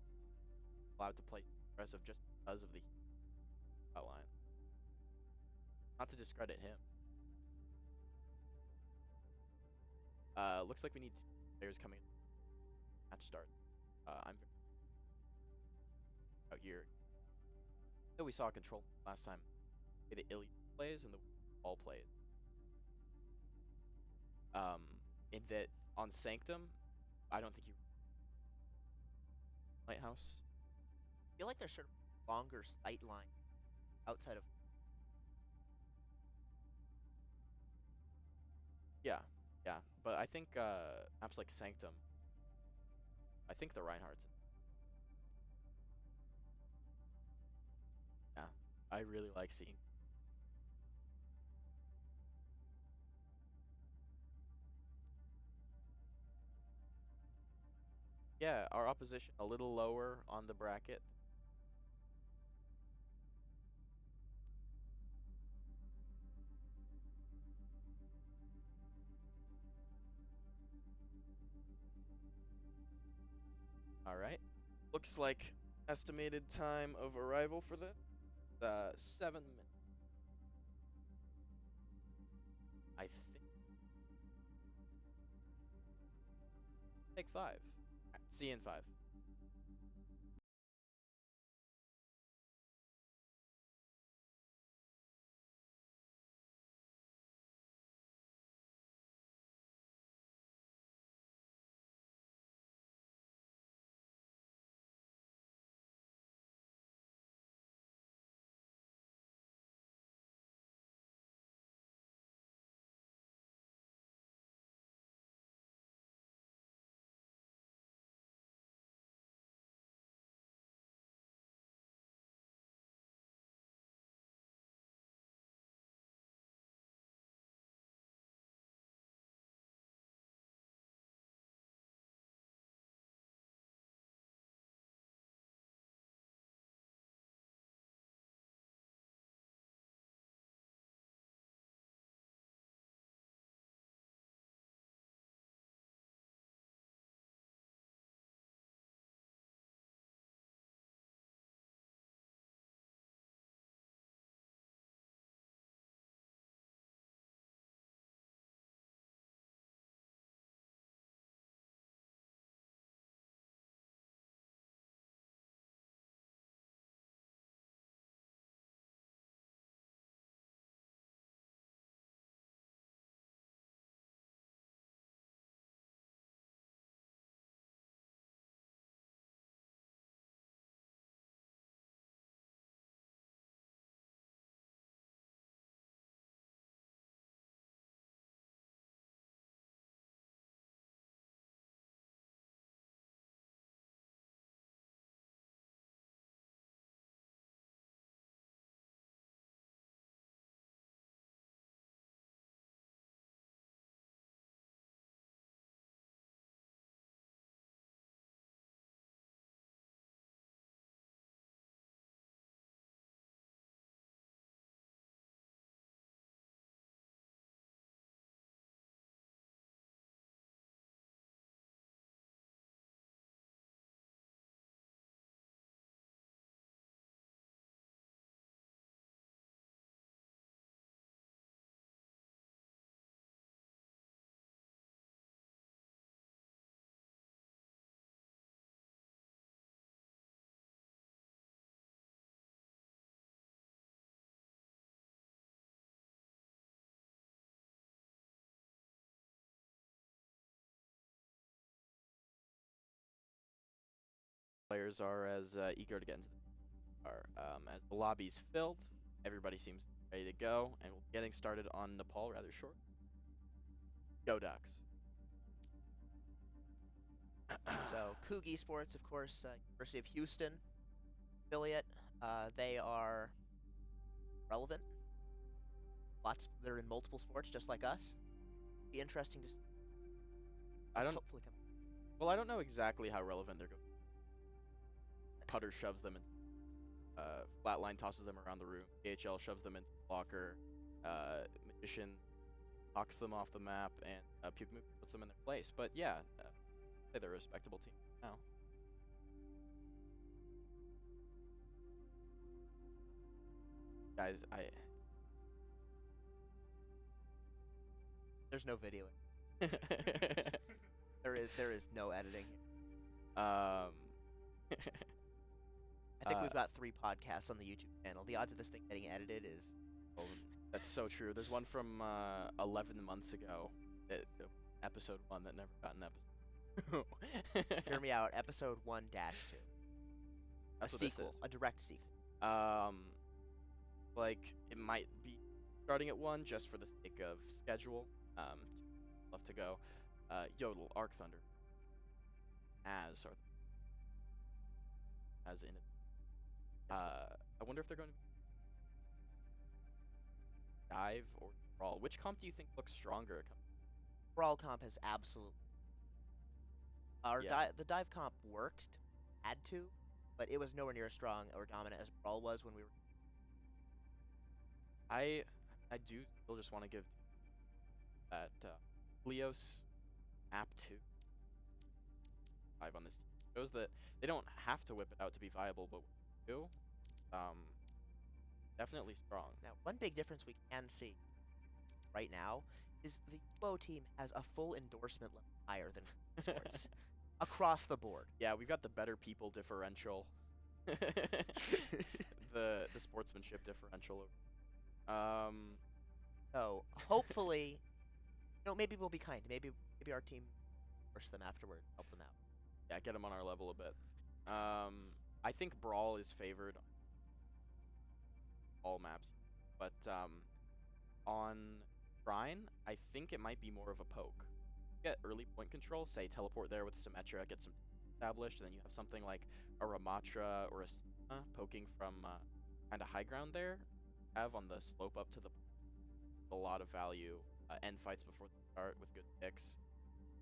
Allowed to play aggressive just because of the outline. Not to discredit him. Looks like we need 2 players coming in. Match start. I'm out here. I know we saw control last time. The Illy plays and the Ball plays. In that on Sanctum, I don't think you Lighthouse. I feel like there's sort of longer sight line outside of. Yeah, but I think maps like Sanctum. I think the Reinhardt's. Yeah, I really like seeing. Yeah, our opposition a little lower on the bracket. All right. Looks like estimated time of arrival for this 7 minutes. I think. Take 5. See you in 5. players are as eager to get into the are. As the lobby's filled, everybody seems ready to go, and we'll be getting started on Nepal rather short. Go Ducks. So Coog Esports, of course, University of Houston affiliate. They are relevant. They're in multiple sports, just like us. Be interesting to see. I don't. Hopefully come. Well, I don't know exactly how relevant they're going. Putter shoves them in. Flatline tosses them around the room. AHL shoves them into the locker. Magician knocks them off the map, and Puke puts them in their place. But yeah, they're a respectable team now. Guys, There's no video. There is no editing. I I think we've got 3 podcasts on the YouTube channel. The odds of this thing getting edited is That's so true. There's one from 11 months ago, episode 1 that never got an episode. Hear me out. Episode 1-2. That's a what sequel, this is. a direct sequel. Like it might be starting at 1 just for the sake of schedule. Love to go. Yodel, Arc Thunder, as in it. I wonder if they're going to dive or brawl. Which comp do you think looks stronger? Brawl comp has absolutely. The dive comp worked, had to, but it was nowhere near as strong or dominant as Brawl was when we were. I do still just want to give that Leos App 2 5 on this team. Shows that they don't have to whip it out to be viable, but do. Definitely strong. Now, one big difference we can see right now is the UWO team has a full endorsement level higher than sports across the board. Yeah, we've got the better people differential, the sportsmanship differential. So hopefully, maybe we'll be kind. Maybe our team force them afterward, help them out. Yeah, get them on our level a bit. I think Brawl is favored on all maps, but on Shrine, I think it might be more of a poke. Get early point control, say teleport there with Symmetra, get some established, and then you have something like a Ramatra or a Sigma poking from kind of high ground there. Have on the slope up to a lot of value. End fights before they start with good picks.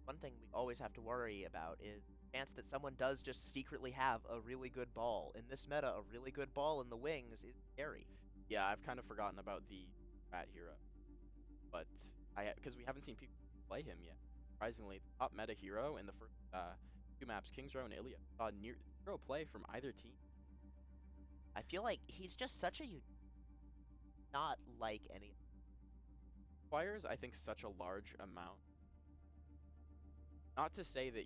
One thing we always have to worry about is the chance that someone does just secretly have a really good ball. In this meta, a really good ball in the wings is scary. Yeah, I've kind of forgotten about the Rat hero, but because we haven't seen people play him yet. Surprisingly, top meta hero in the first 2 maps, King's Row and Ilya, saw near 0 play from either team. I feel like he's just such a not like any. Requires, I think, such a large amount. Not to say that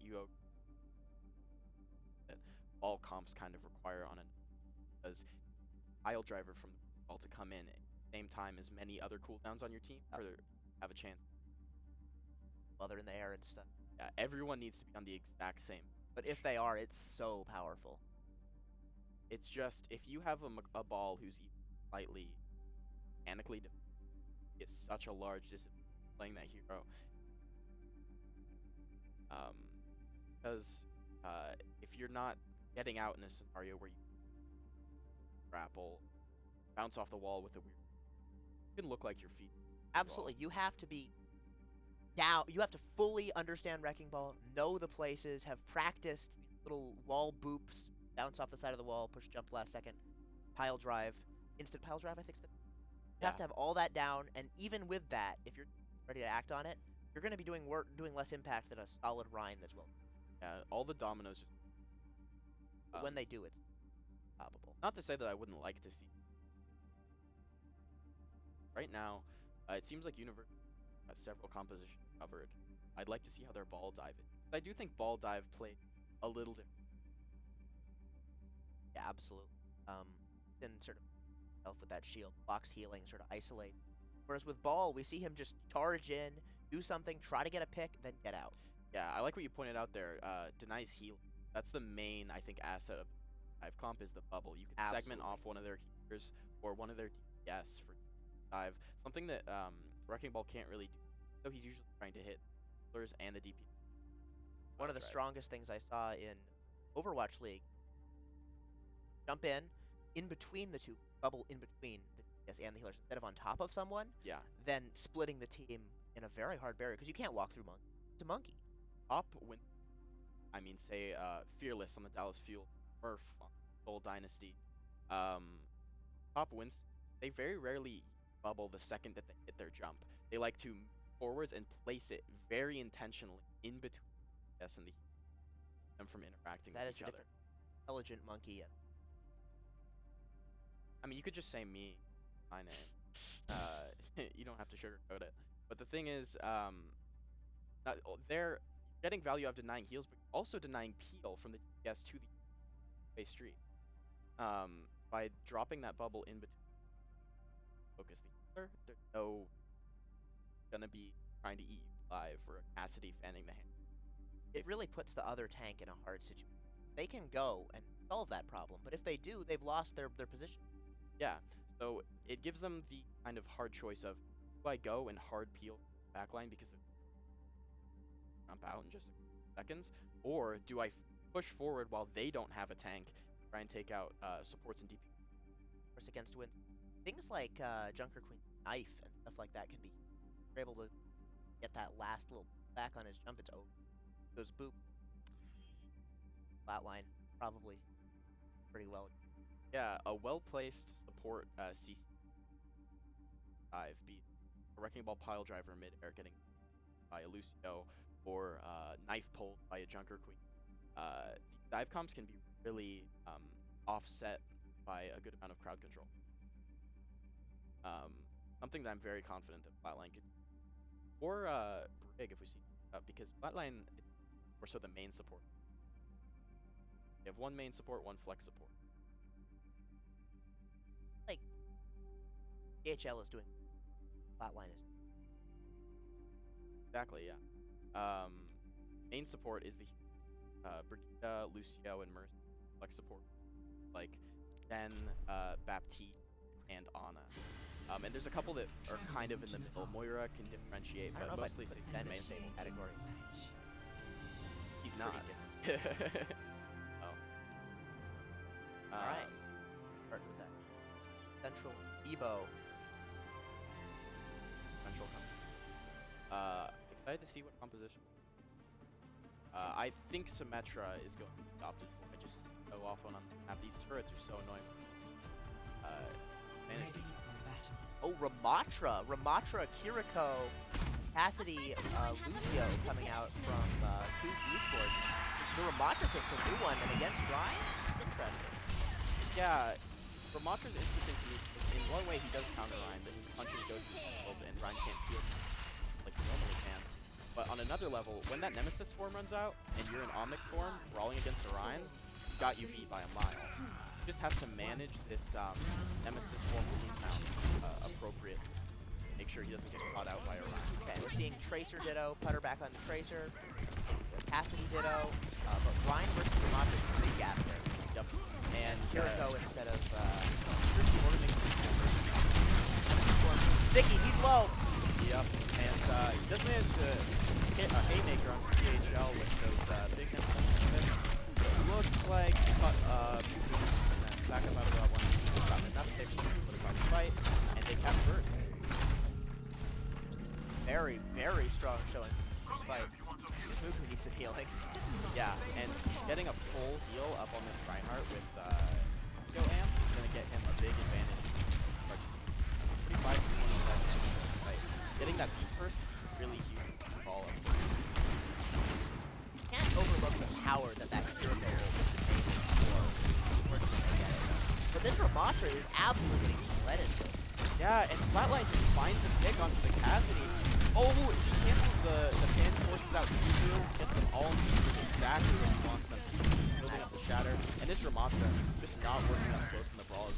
that all comps kind of require on it, because pile driver from the ball to come in at the same time as many other cooldowns on your team for have a chance. While they're in the air and stuff. Yeah, everyone needs to be on the exact same. But if they are, it's so powerful. It's just if you have a ball who's slightly mechanically it's such a large disadvantage playing that hero. Because if you're not getting out in a scenario where you grapple, bounce off the wall with a weird, it can look like your feet. Absolutely, you have to be down. You have to fully understand Wrecking Ball, know the places, have practiced little wall boops, bounce off the side of the wall, push jump last second, pile drive, instant pile drive. I think you have to have all that down, and even with that, if you're ready to act on it, you're going to be doing less impact than a solid Rhine that's well. Yeah, all the dominoes just. But when they do, it's stoppable. Not to say that I wouldn't like to see. Right now, it seems like University has several compositions covered. I'd like to see how their ball dive is. I do think ball dive played a little different. Yeah, absolutely. Then sort of with that shield, blocks healing, sort of isolate. Whereas with ball, we see him just charge in, do something, try to get a pick, then get out. Yeah, I like what you pointed out there. Denies healing. That's the main, I think, asset of dive comp is the bubble. You can segment off one of their healers or one of their DPS for dive. Something that Wrecking Ball can't really do. So he's usually trying to hit healers and the DPS. One of the strongest things I saw in Overwatch League. Jump in between the two, bubble in between the DPS and the healers instead of on top of someone. Yeah. Then splitting the team in a very hard barrier because you can't walk through monkey. It's a monkey. Top win. I mean, say Fearless on the Dallas Fuel, Murph on Soul Dynasty. Top wins. They very rarely bubble the second that they hit their jump. They like to move forwards and place it very intentionally in between us and them from interacting That with is each a other. different intelligent monkey. I mean, you could just say me, my name. You don't have to sugarcoat it. But the thing is, they're getting value out of denying heals, but also denying peel from the DPS to the base street. By dropping that bubble in between, focus the healer, there's no gonna be trying to eat you alive or Cassidy fanning the hand. It really puts the other tank in a hard situation. They can go and solve that problem, but if they do, they've lost their position. Yeah, so it gives them the kind of hard choice of, do I go and hard peel backline because they're jump out in just a few seconds, or do I push forward while they don't have a tank, try and take out supports and DP? First against win. Things like Junker Queen knife and stuff like that can be. You're able to get that last little back on his jump. It's over. Goes boop. Flatline probably pretty well. Yeah, a well-placed support CC 5 beat a Wrecking Ball pile driver mid-air getting by a Lucio or knife pulled by a Junker Queen. The dive comps can be really offset by a good amount of crowd control. Something that I'm very confident that Flatline could, or Brig if we see, because Flatline is more so the main support. You have one main support, one flex support. Like DHL is doing, Flatline is. Exactly, yeah. Main support is the Brigida, Lucio, and Mercy. Flex support, like then Baptiste and Ana. And there's a couple that are kind of in the middle. Moira can differentiate, I don't but know mostly if see Ben the main is same support. category. He's not. Oh. All right. Start with that. Central Evo. Central excited to see what composition. I think Symmetra is going to be adopted for. I just go off on the map. These turrets are so annoying. Manage the Oh, Ramatra, Kiriko, Cassidy, Lucio coming out from Coog Esports. The Ramatra picks a new one, and against Ryan, interesting. Yeah, Ramatra's interesting to me because in one way he does counter Ryan, that his punches go through the field and Ryan can't feel like he normally can. But on another level, when that Nemesis form runs out and you're in Omnic form, brawling against Orion, got you beat by a mile. You just have to manage this Nemesis form amount appropriate. Make sure he doesn't get caught out by Orion. Okay, we're seeing Tracer Ditto, putter back on the Tracer, Cassidy Ditto, but Ryan versus Ramatra is a big gap there. Yep. And Kiriko instead of Sticky, he's low. Yep. And he does manage to hit a haymaker on CHL with those big Nemesis. It looks like back up out of that one. Got enough to put a the fight, and they cap first. Very, very strong showing this fight. Muku needs some healing. Yeah, and getting a full heal up on this Reinhardt with Go Amp is going to get him a big advantage. 45 to 20 seconds. Like, getting that beat first is really huge for all of them. You can't overlook the power that Kiriko will but this Ramatra is absolutely getting shredded. Yeah, and Flatline just finds a pick onto the Cassidy. Oh, he cancels the fan forces out Suzu, gets them all in exactly what he wants them to do, building up the shatter. And this Ramatra just not working up close in the brawl.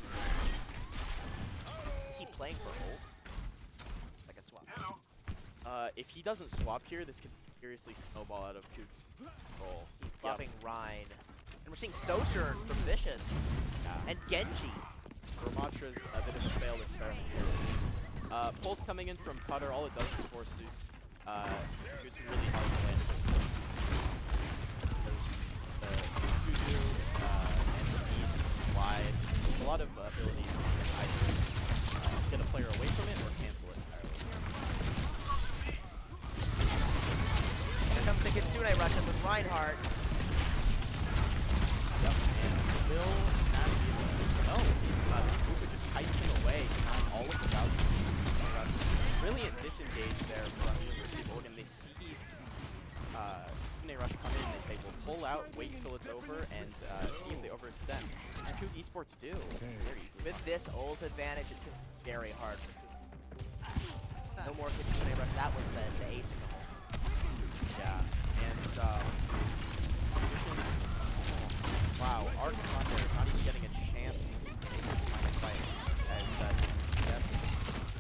Is he playing for ult? Like a swap. If he doesn't swap here, this could seriously snowball out of Coog's control. Swapping Rhine. And we're seeing Sojourn from Vicious. And Genji. Ramatra's a bit of a failed experiment here, it seems. Pulse coming in from Putter, all it does is force Zeus. It's really hard to win. There's the Tutu, and the wide. There's a lot of abilities to either get a player away from it or cancel it entirely. Here comes the Kitsune Russian with Reinhardt. Yep, and will not even know. Kuka just kites him away behind all of the values. Brilliant disengage there from University of Oregon. They see Kitsune Rush come in, they say, we'll pull out, wait till it's over, and see if they overextend. And Coog Esports do. Very easily. With this ult advantage, it's very hard for Coog. No more Kitsune Rush. That was the ace in the hole. Yeah, and wow, Arc Thunder not even getting a chance to find a fight as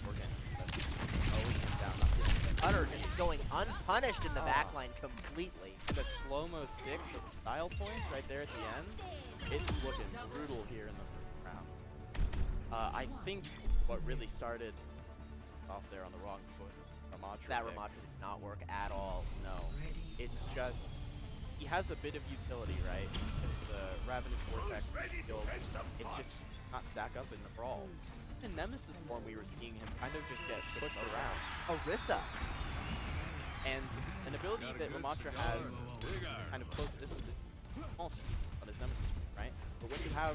Oregon. Utter just going unpunished in the backline completely. The slow-mo stick for the style points right there at the end. It's looking brutal here in the first round. I think what really started off there on the wrong foot, Ramatra. That Ramatra did not work at all. No. It's just, he has a bit of utility, right? Because the Ravenous Vortex skills, it's just not stack up in the brawl. In Nemesis form, we were seeing him kind of just get pushed around. Orisa. And an ability that Ramatra has kind of close distance is small speed on his Nemesis, right? But when you have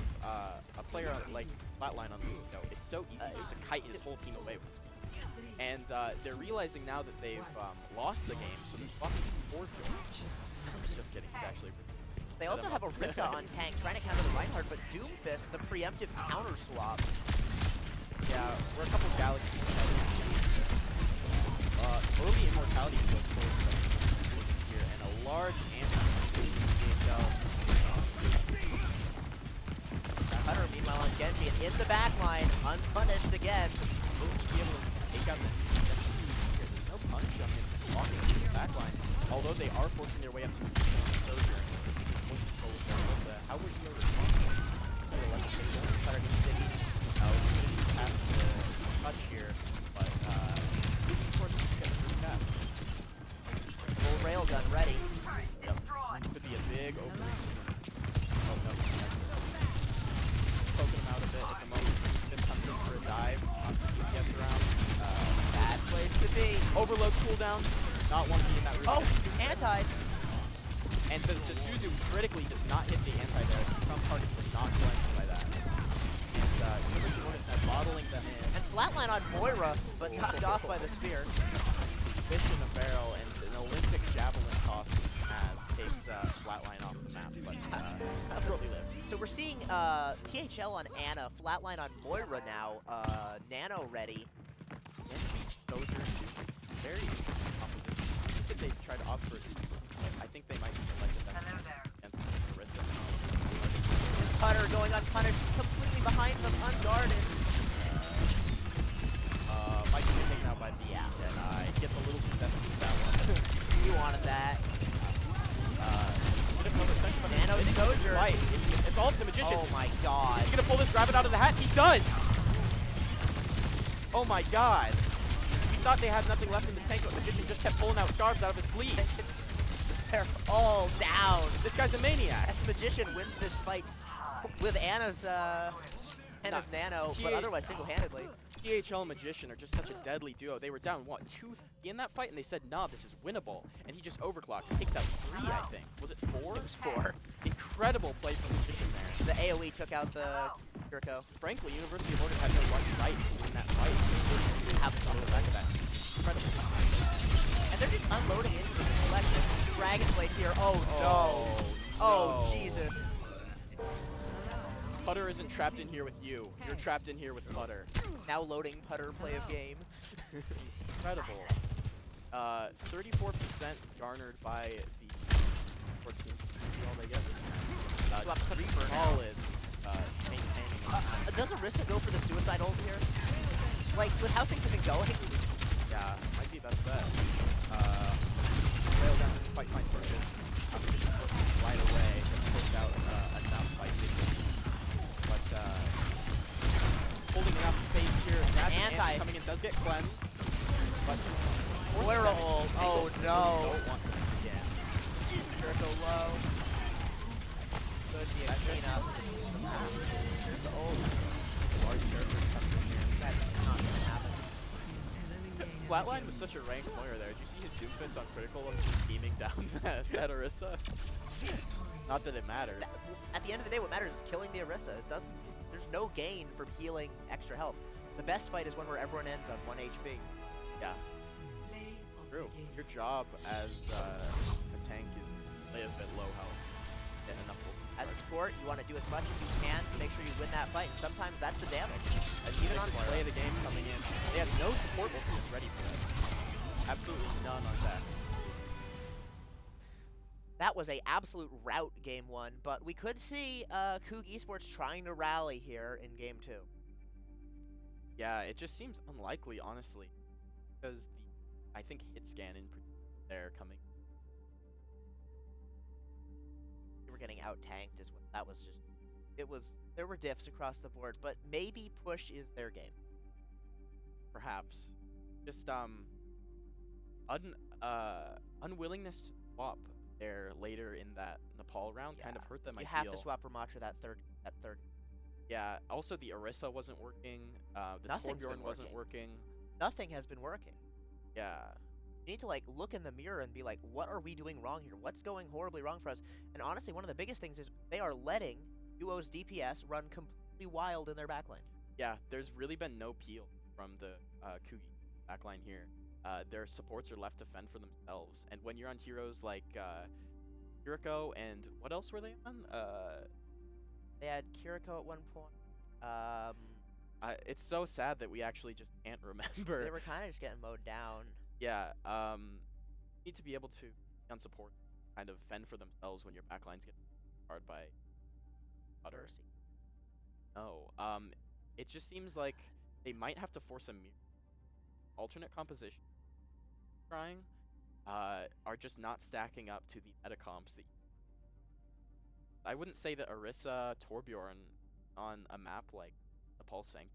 a player like Flatline on Lucio, it's so easy just to kite his whole team away with speed. And they're realizing now that they've lost the game, so they're fucking forward. Just kidding, he's actually... They also have Orisa on tank, trying to counter the Reinhardt, but Doomfist, the preemptive counter swap. Yeah, we're a couple galaxies ahead. Early immortality is what's here, and a large anti-DHL. Cutter, meanwhile, on Genji, and in the backline, unpunished again. Will he be able to just take out the There's no punish on him walking through the backline, although they are forcing their way up to the Sojourn. How would he respond? Cutter gets sticky. He has to touch here, but of course, he gets the cap. Full railgun ready. Yep. Could be a big opening. Oh no. Poking him out a bit at the moment. Then comes in for a dive. Gets around. Bad place to be. Overload cooldown. Not want to be in that room. Oh, anti. And the Suzu critically does not hit the anti there. Some targets were not flanked by that. And University of Oregon bottling them in. And flatline on Moira, but knocked off by the spear. Fish in a barrel, and an Olympic javelin toss takes flatline off the map, but really live. So we're seeing THL on Ana, flatline on Moira now, Nano ready. Very opposition. I think they tried to opt for it. I think they might select it against Orisa. Cutter going unpunished, completely behind them, unguarded. Might be taken out by the and I get a little too sensitive with that one. You wanted that. Nano exposure. Right. It's all to Magician. Oh my god. Is he gonna pull this rabbit out of the hat? He does! Oh my god. We thought they had nothing left in the tank, but Magician just kept pulling out scarves out of his sleeve. They're all down. This guy's a maniac. As Magician wins this fight with Anna's Nano, but otherwise single-handedly. THL and Magician are just such a deadly duo. They were down, what, 2 in that fight? And they said, nah, this is winnable. And he just overclocks, takes out 3, I think. Was it 4? It was 4. Incredible play from Magician there. The AoE took out the Kirko. Frankly, University of Oregon had no right to win that fight. They have the back of that. Incredible. And they're just unloading into the collection. Dragon Blade here. Oh, no. Oh, Jesus. Putter isn't trapped in here with you. You're trapped in here with Putter. Now loading Putter play of game. Incredible. 34% garnered by the sports team. All they get. Solid maintaining. Does Orisa go for the suicide ult here? Like, with how things have been going? Yeah, might be best bet. Railgun quite fine purchase. Competition right cleanse. But Moira ult. Oh no. Don't want yeah. Jericho low. Could be a cleanup. There's the ult. Large Jericho comes in here. That's not gonna happen. Flatline was such a ranked Moira there. Did you see his Doomfist on critical of beaming down that Orisa? Not that it matters. At the end of the day, what matters is killing the Orisa. It doesn't. There's no gain from healing extra health. The best fight is one where everyone ends on 1 HP. Yeah. True. Your job as a tank is play a bit low health. Get enough ult. As a support, you want to do as much as you can to make sure you win that fight. And sometimes that's the damage. Even on play of the game coming in, they have no support ultimates ready for this. Absolutely none on that. That was a absolute rout game 1, but we could see Coog Esports trying to rally here in game 2. Yeah, it just seems unlikely, honestly, because I think hit scan in there coming. They were getting out tanked as well. That was just there were diffs across the board, but maybe push is their game. Perhaps. Just unwillingness to swap there later in that Nepal round kind of hurt them. You have to swap Ramatra that third. Yeah. Also, the Orisa wasn't working. The Torbjorn wasn't working. Nothing has been working. Yeah. You need to like look in the mirror and be like, what are we doing wrong here? What's going horribly wrong for us? And honestly, one of the biggest things is they are letting Duo's DPS run completely wild in their backline. Yeah, there's really been no peel from the Coog backline here. Their supports are left to fend for themselves. And when you're on heroes like Kiriko and what else were they on? They had Kiriko at one point. It's so sad that we actually just can't remember. They were kind of just getting mowed down. Yeah, need to be able to on support kind of fend for themselves when your backlines get hard by Butter. No, it just seems like they might have to force a alternate composition. Trying, are just not stacking up to the meta comps that. I wouldn't say that Orisa Torbjorn on a map like Nepal Sanct.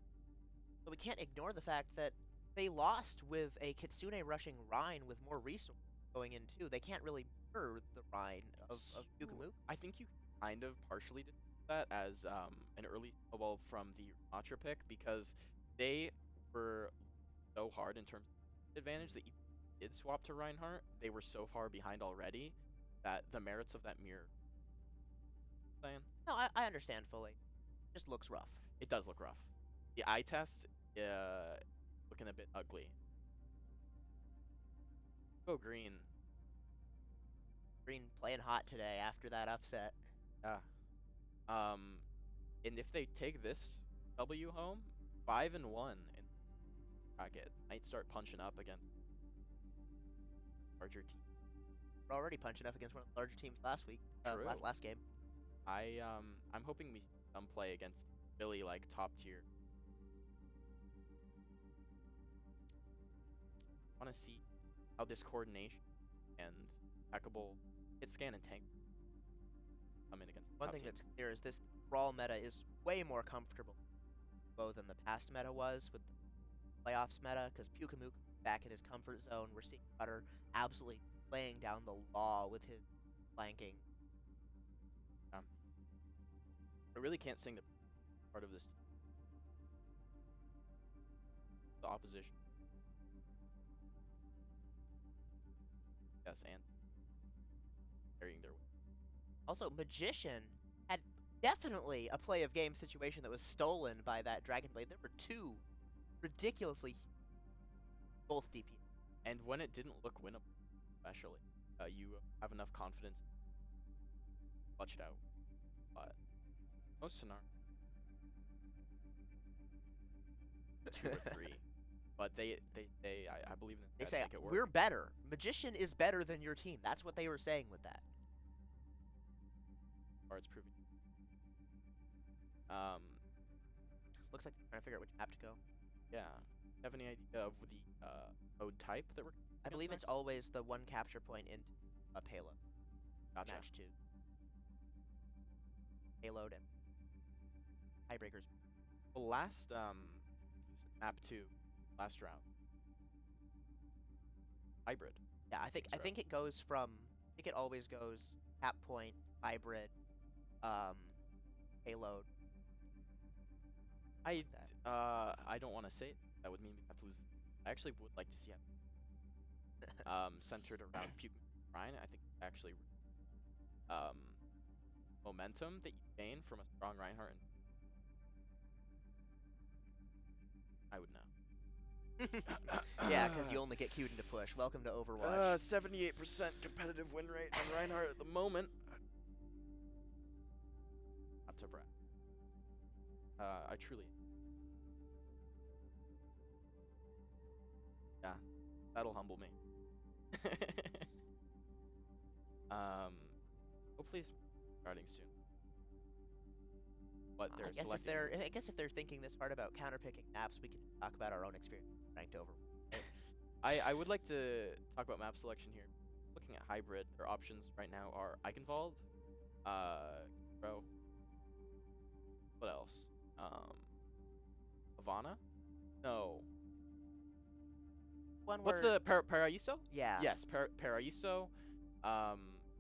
But we can't ignore the fact that they lost with a Kitsune rushing Rhine with more resources going in too. They can't really mirror the Rhine of Yukamu. I think you kind of partially did that as an early snowball from the Ramatra pick because they were so hard in terms of advantage that even if you did swap to Reinhardt, they were so far behind already that the merits of that mirror. No, I understand fully. It just looks rough. It does look rough. The eye test, looking a bit ugly. Go green. Green playing hot today after that upset. Yeah. And if they take this W home, 5-1 in bracket, might start punching up against larger teams. We're already punching up against one of the larger teams last week. Last game. I'm hoping we see some play against really like top tier. Want to see how this coordination and impeccable hit scan and tank come in against the One thing that's clear is this Brawl meta is way more comfortable than the past meta was with the playoffs meta because Pukamuk back in his comfort zone. We're seeing Butter absolutely laying down the law with his flanking. I really can't sing the part of this. The opposition. Yes, and carrying their way. Also, Magician had definitely a play of game situation that was stolen by that Dragon Blade. There were two ridiculously both DP. And when it didn't look winnable, especially, you have enough confidence to clutch it out. But most scenario 2 or 3, but I believe in they that say make it work. we're better. Magician is better than your team. That's what they were saying with that. Or it's proving. Looks like they're trying to figure out which map to go. Yeah. Have any idea of the mode type that we're? I believe it's always the one capture point into a payload. Gotcha. Match 2. Payload and tiebreakers. Well, last map 2, last round, hybrid. Yeah, I think it goes from. I think it always goes tap point, hybrid, payload. I don't want to say it. That would mean we have to lose. I actually would like to see it centered around Puke Ryan. I think actually momentum that you gain from a strong Reinhardt. I would know. Yeah, because you only get queued into push. Welcome to Overwatch. 78% competitive win rate on Reinhardt at the moment. Not to brag. I truly. Yeah, that'll humble me. Hopefully it's starting soon. But I guess if they're thinking this hard about counterpicking maps, we can talk about our own experience ranked over. I would like to talk about map selection here. Looking at hybrid, their options right now are Eichenwald, Bro. What else? Havana? No. What's the Paraiso? Yeah. Yes, Paraiso,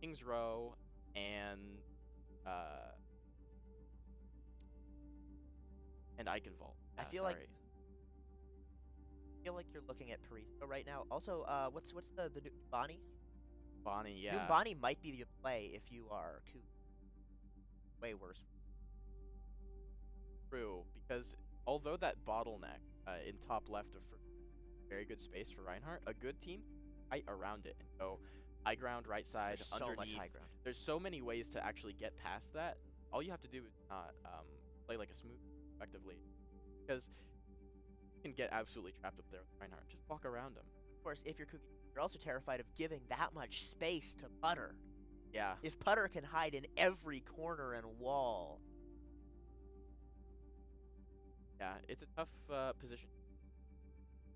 Kings Row, and Eichenwald. I feel like you're looking at Paraiso right now. Also, what's the new Bonnie? Bonnie, yeah. New Bonnie might be the play if you are Coog. Way worse. True, because although that bottleneck in top left of very good space for Reinhardt, a good team right around it and go high ground, right side, There's underneath. So much high ground. There's so many ways to actually get past that. All you have to do is not play like a smooth, effectively, because you can get absolutely trapped up there with Reinhardt. Just walk around him. Of course, if you're Coog, you're also terrified of giving that much space to Putter. Yeah. If Putter can hide in every corner and wall. Yeah, it's a tough position.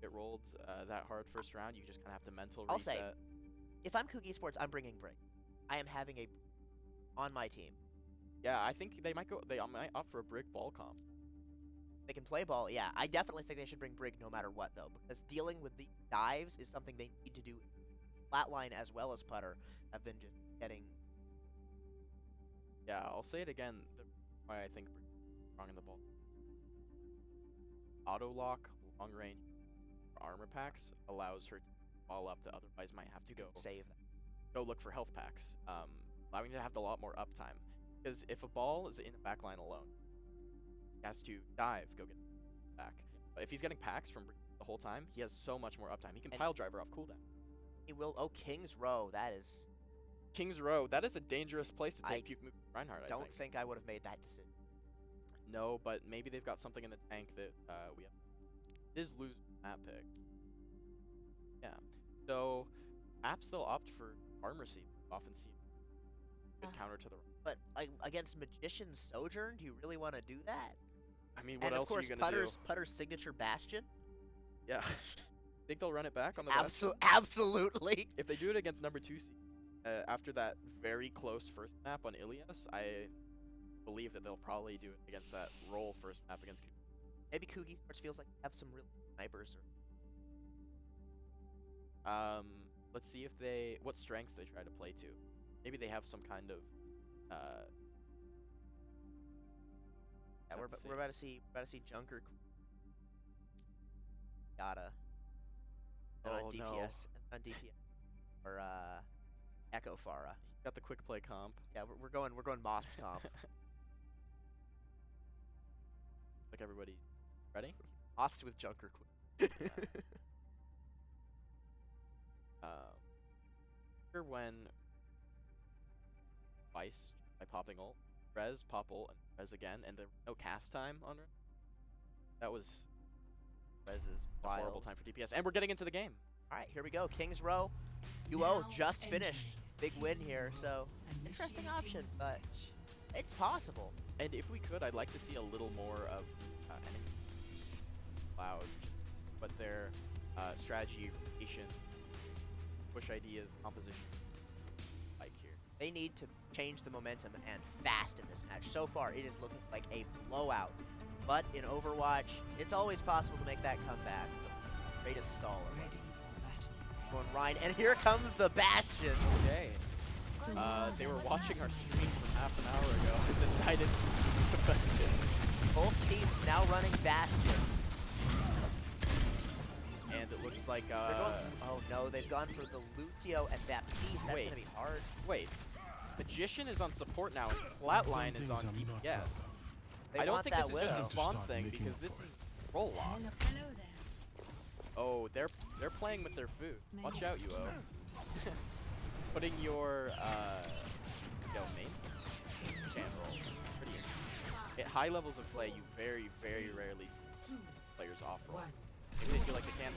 Get rolled that hard first round, you just kind of have to mental reset. I'll say, if I'm Coog Esports, I'm bringing Brig. I am having a on my team. Yeah, I think they might opt for a Brig ball comp. They can play ball, yeah. I definitely think they should bring Brig no matter what, though, because dealing with the dives is something they need to do. Flatline as well as Putter have been just getting. Yeah, I'll say it again. Why I think Brig is strong in the ball. Auto lock, long range armor packs allows her to ball up that otherwise might have to go look for health packs, allowing her to have a lot more uptime. Because if a ball is in a backline alone, he has to dive, go get it back. But if he's getting packs from the whole time, he has so much more uptime. He can pile driver off cooldown. He will. Oh, King's Row. That is. King's Row. That is a dangerous place to take Puke Reinhardt. I don't think I would have made that decision. No, but maybe they've got something in the tank that we have. It is lose map pick. Yeah. So, apps they'll opt for armor seat. Often see good counter to the. But against Magician's Sojourn, do you really want to do that? I mean, what else are you gonna do? Putter's signature Bastion. Yeah. Think they'll run it back on the Bastion? Absolutely. If they do it against number 2 seed, after that very close first map on Ilios, I believe that they'll probably do it against that roll first map against Coog. Maybe Coog Esports feels like they have some real snipers. Let's see if what strengths they try to play to. Maybe they have some kind of. Yeah, we're about to see Junker. Gotta. Oh, on DPS, no. on DPS, or Echo Farah. Got the quick play comp. Yeah, we're going Moth's comp. Like everybody, ready? Moths with Junker quick. Sure when Vice by popping ult, Rez, pop ult, and Rez again, and there no cast time on Rez. That was Rez's horrible time for DPS, and we're getting into the game. All right, here we go. Kings Row, UO just finished. Big win here, so interesting option, but it's possible. And if we could, I'd like to see a little more of enemy Cloud, but their strategy, rotation, push ideas, composition, like here. They need to change the momentum and fast in this match. So far, it is looking like a blowout. But in Overwatch, it's always possible to make that comeback. The greatest staller. going Ryan, and here comes the Bastion. Okay. They were watching our stream from half an hour ago and decided to defend it. Both teams now running Bastion. And it looks like, oh no, they've gone for the Lucio and Baptiste. That's Wait. gonna be hard. Wait. Magician is on support now, and Flatline is on DPS. They I don't want think that this is just a Widow. spawn thing, because this is roll lock. Oh, they're playing with their food. Watch out, UO. Putting your mains channel pretty. At high levels of play, you very, very rarely see players off roll. Maybe they feel like they can.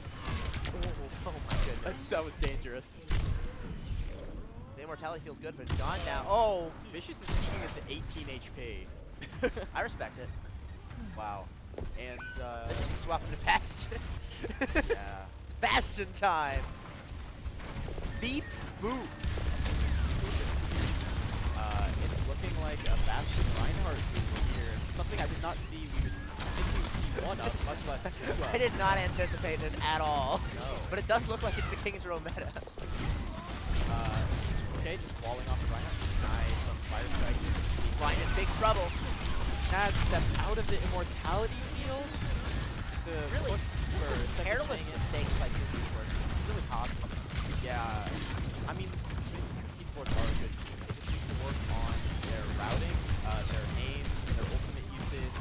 Oh my goodness. That was dangerous. The immortality feels good, but it's gone now. Oh, Vicious is keeping us to 18 HP. I respect it. Wow. And Let's just swap into Bastion. yeah. It's Bastion time. Beep boop. It's looking like a Bastion Reinhardt here. Something I did not see. We would see one up, much less two up. I did not anticipate this at all. No. But it does look like it's the King's Row meta. Okay, just walling off the Reinhardt. Nice on Fire Strike. Ryan in big trouble. Naz steps out of the immortality field to Really, look for some careless mistakes by Coog Esports. It's really costly. Yeah, I mean, esports are a good team. They just need to work on their routing, their aim, their ultimate usage,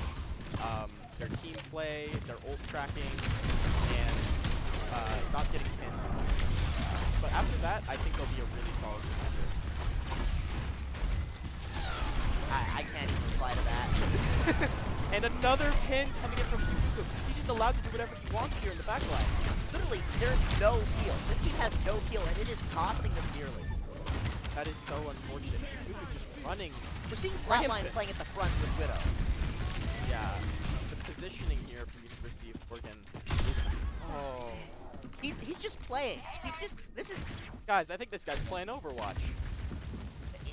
their team play, their ult tracking, and not getting pinned. But after that, I think they'll be a really solid contender. I can't even reply to that. And another pin coming in from Coog. He's just allowed to do whatever he wants here in the backline. Literally, there's no heal. This team has no heal, and it is costing them dearly. That is so unfortunate. Coog is just running. We're seeing Rampant. Flatline playing at the front with Widow. Yeah, the positioning here from University of Oregon. Oh. He's just playing. This is Guys, I think this guy's playing Overwatch.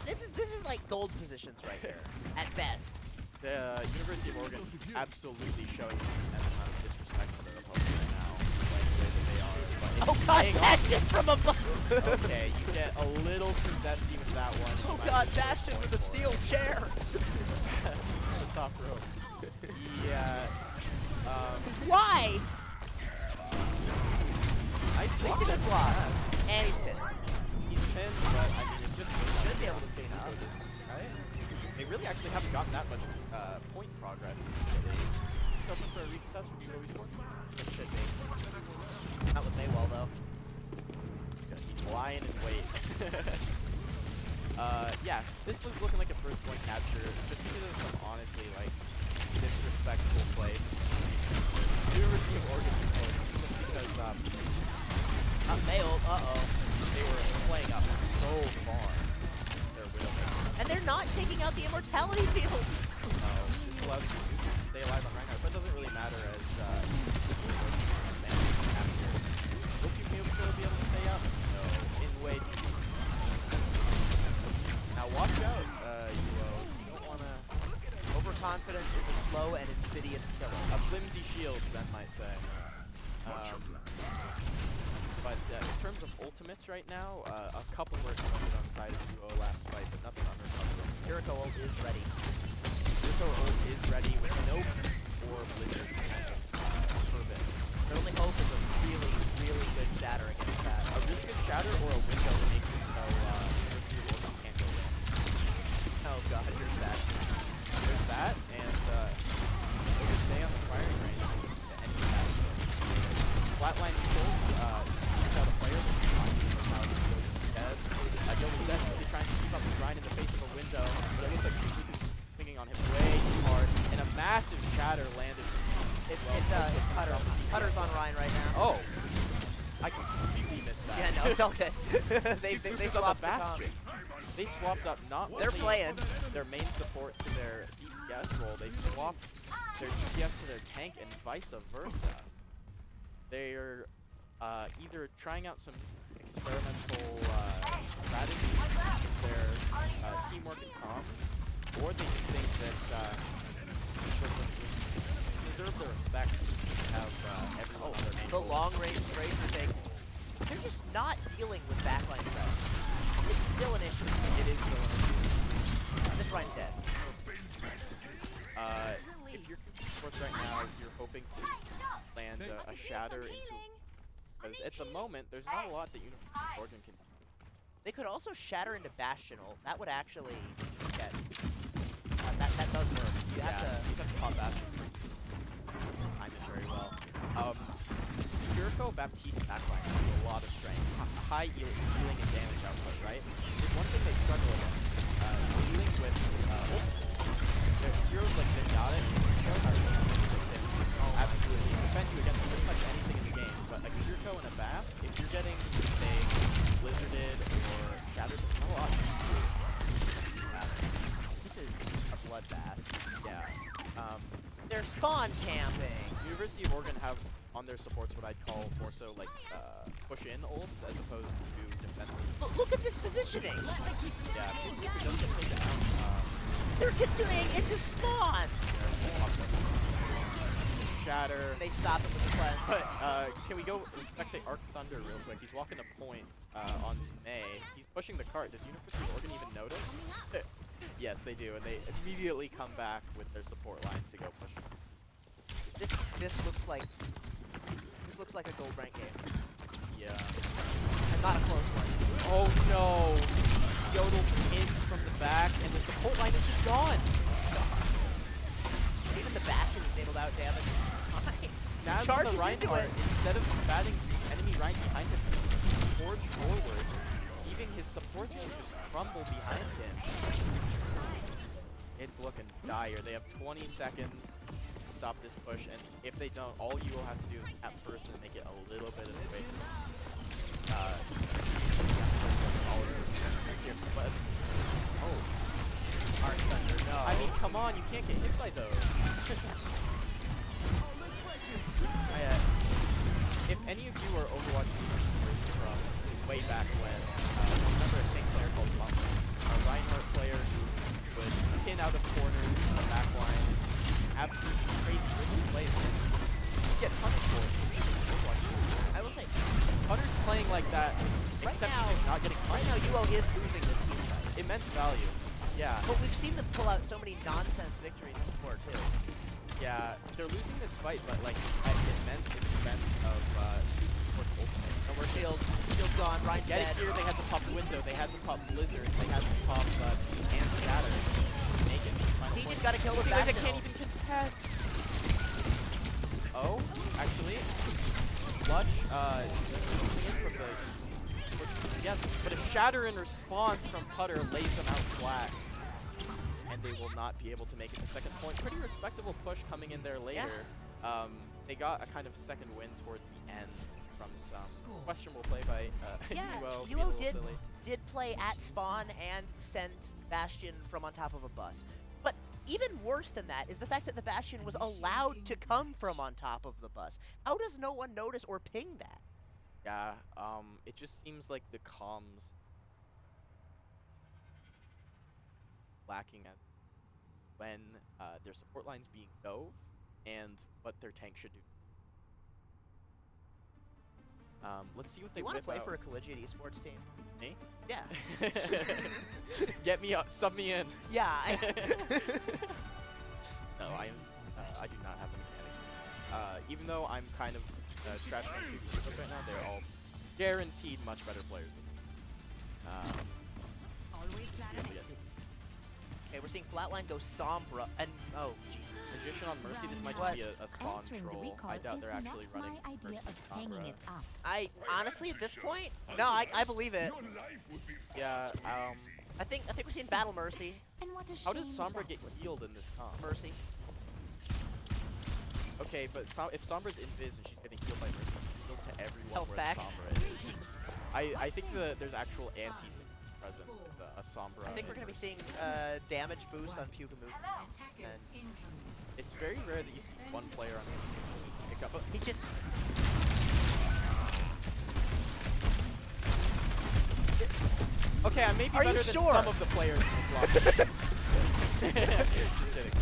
this is like gold positions right here at best. The University of Oregon absolutely showing an immense amount of disrespect to their opponents right now, playing the way that they are. But it's Oh god, paying off. Bastion from above! Okay, you get a little too zesty with that one. Oh god, Bastion with a steel chair! The top rope. Yeah. Why? Nice At least block. he did block. And he's pinned. He's pinned, but I mean, it's just Should be able to clean up. right? They really actually haven't gotten that much point progress. It's open for a retest for Coog Esports. It should be. Not with Maywall though. He's lying in wait. Yeah, this was looking like a first point capture, just because of some honestly like disrespectful play. University of Oregon just because Maywall, they were playing up so far. Their Widow. And they're not taking out the immortality field. Just allows you to stay alive on Reinhardt, but it doesn't really matter as capture. Will you be able to stay up? No. In way too. Now watch out, you don't wanna. Overconfidence is a slow and insidious killer. A flimsy shield, that might say. But in terms of ultimates right now, a couple were expected on the side of Duo last fight, but nothing on their cover. Jericho ult is ready. Jericho ult is ready with no for Blizzard. Perfect. Their only hope is a really, really good shatter against that. A really good shatter or a window that makes it so University of Oregon can't go in. Oh god, here's that. There's that, and they can stay on the firing range to any attack. Flatline kills, sees out a player that's talking about how he goes dead. Joe is definitely trying to keep up the grind in the face of a window, but it looks like Coog is pinging on him way too hard, and a massive shatter landed. It's Cutter. Cutter's on Ryan right now. Oh! I completely missed that. Yeah, no, it's okay. they swapped the comp. They swapped up not They're only playing. their main support to their DPS role, they swapped their DPS to their tank and vice versa. They're either trying out some experimental strategies with their teamwork and comms, or they just think that deserve the respect to have everyone on their main The role. long range racer take. they're just not dealing with backline threats. It's still an issue. It is still an issue. This Ryan's dead. If you're Coog Esports right now, you're hoping to land a shatter into. Because at the moment, there's not a lot that UWM Oregon can do. They could also shatter into Bastion ult. That would actually get. That does work. You have to pop Bastion. Time it very well. Jericho Baptiste backline has a lot of strength, high healing and damage output, right? There's one thing they struggle against. Dealing with heroes like Zenyatta and Jericho are absolutely defend you against pretty much anything in the game. But like Jericho and a Bap, if you're getting, say, blizzarded or shattered, there's not a lot. This is a bloodbath. Yeah. They're spawn camping. University of Oregon have on their supports what I'd call more so like push-in ults as opposed to defensive. Look at this positioning. Yeah, it doesn't get taken out. They're Kitsuneing into spawn. Shatter. They stop it with the cleanse. But can we go respect Arc Thunder real quick? He's walking a point on May. He's pushing the cart. Does University of Oregon even notice? Yes, they do, and they immediately come back with their support line to go push. This looks like a gold rank game. Yeah. And not a close one. Oh no! Yodel in from the back, and the support line is just gone. Even the Bastion is able to out damage. Snaz on the Reinhardt, instead of batting enemy Rein behind him, forge forward, leaving his support team just crumble behind him. It's looking dire. They have 20 seconds to stop this push, and if they don't, all you will have to do is tap first and make it a little bit of space. Oh. Arc Thunder, no. I mean, come on, you can't get hit by those. If any of you are Overwatch viewers from way back when, remember a tank player called Lump, a Reinhardt player who would pin out of corners in the back line, absolutely crazy risky plays, and he'd get punished for it. I will say, Hunter's playing like that, right except now, he's not getting right punished. now UO is losing this team fight. Immense value. Yeah. But we've seen them pull out so many nonsense victories before too. Yeah, they're losing this fight, but like at immense expense of Sports Ultimate. And we're shield's gone, Ryan's Get dead. it here, they had to pop Window, they had to pop Blizzard, they had to pop and Shatter. Make it. He just got to kill with Guys, I Bastion. can't even contest. Oh, actually, Clutch, in from the yes, but a Shatter in response from Putter lays them out flat. And they will not be able to make it to second point. Pretty respectable push coming in there later. Yeah. They got a kind of second win towards the end from some questionable play by UO did play at spawn and sent Bastion from on top of a bus. But even worse than that is the fact that the Bastion was allowed to come from on top of the bus. How does no one notice or ping that? Yeah, it just seems like the comms lacking as when their support line's being dove and what their tank should do. Let's see what they want to play out. for a Collegiate Esports team? Me? Yeah. Get me up, sub me in. Yeah. No, I do not have the mechanics. Even though I'm kind of trash right now, they're all guaranteed much better players than me. Okay, we're seeing Flatline go Sombra, and oh, gee. Magician on Mercy, this might just be a spawn troll. I doubt they're actually running Mercy Sombra. I honestly, at this point, no, I believe it. Yeah, I think we're seeing Battle Mercy. How does Sombra get healed in this comp? Mercy. Okay, but if Sombra's invis and she's getting healed by Mercy, she heals to everyone Health where backs. Sombra is. I think there's actual anti-sync present with a Sombra. I think we're going to be seeing damage boost on Pugamu. And it's very rare that you see one player on the pick up. He just... Okay, I may be better than some of the players in this lobby. Just kidding.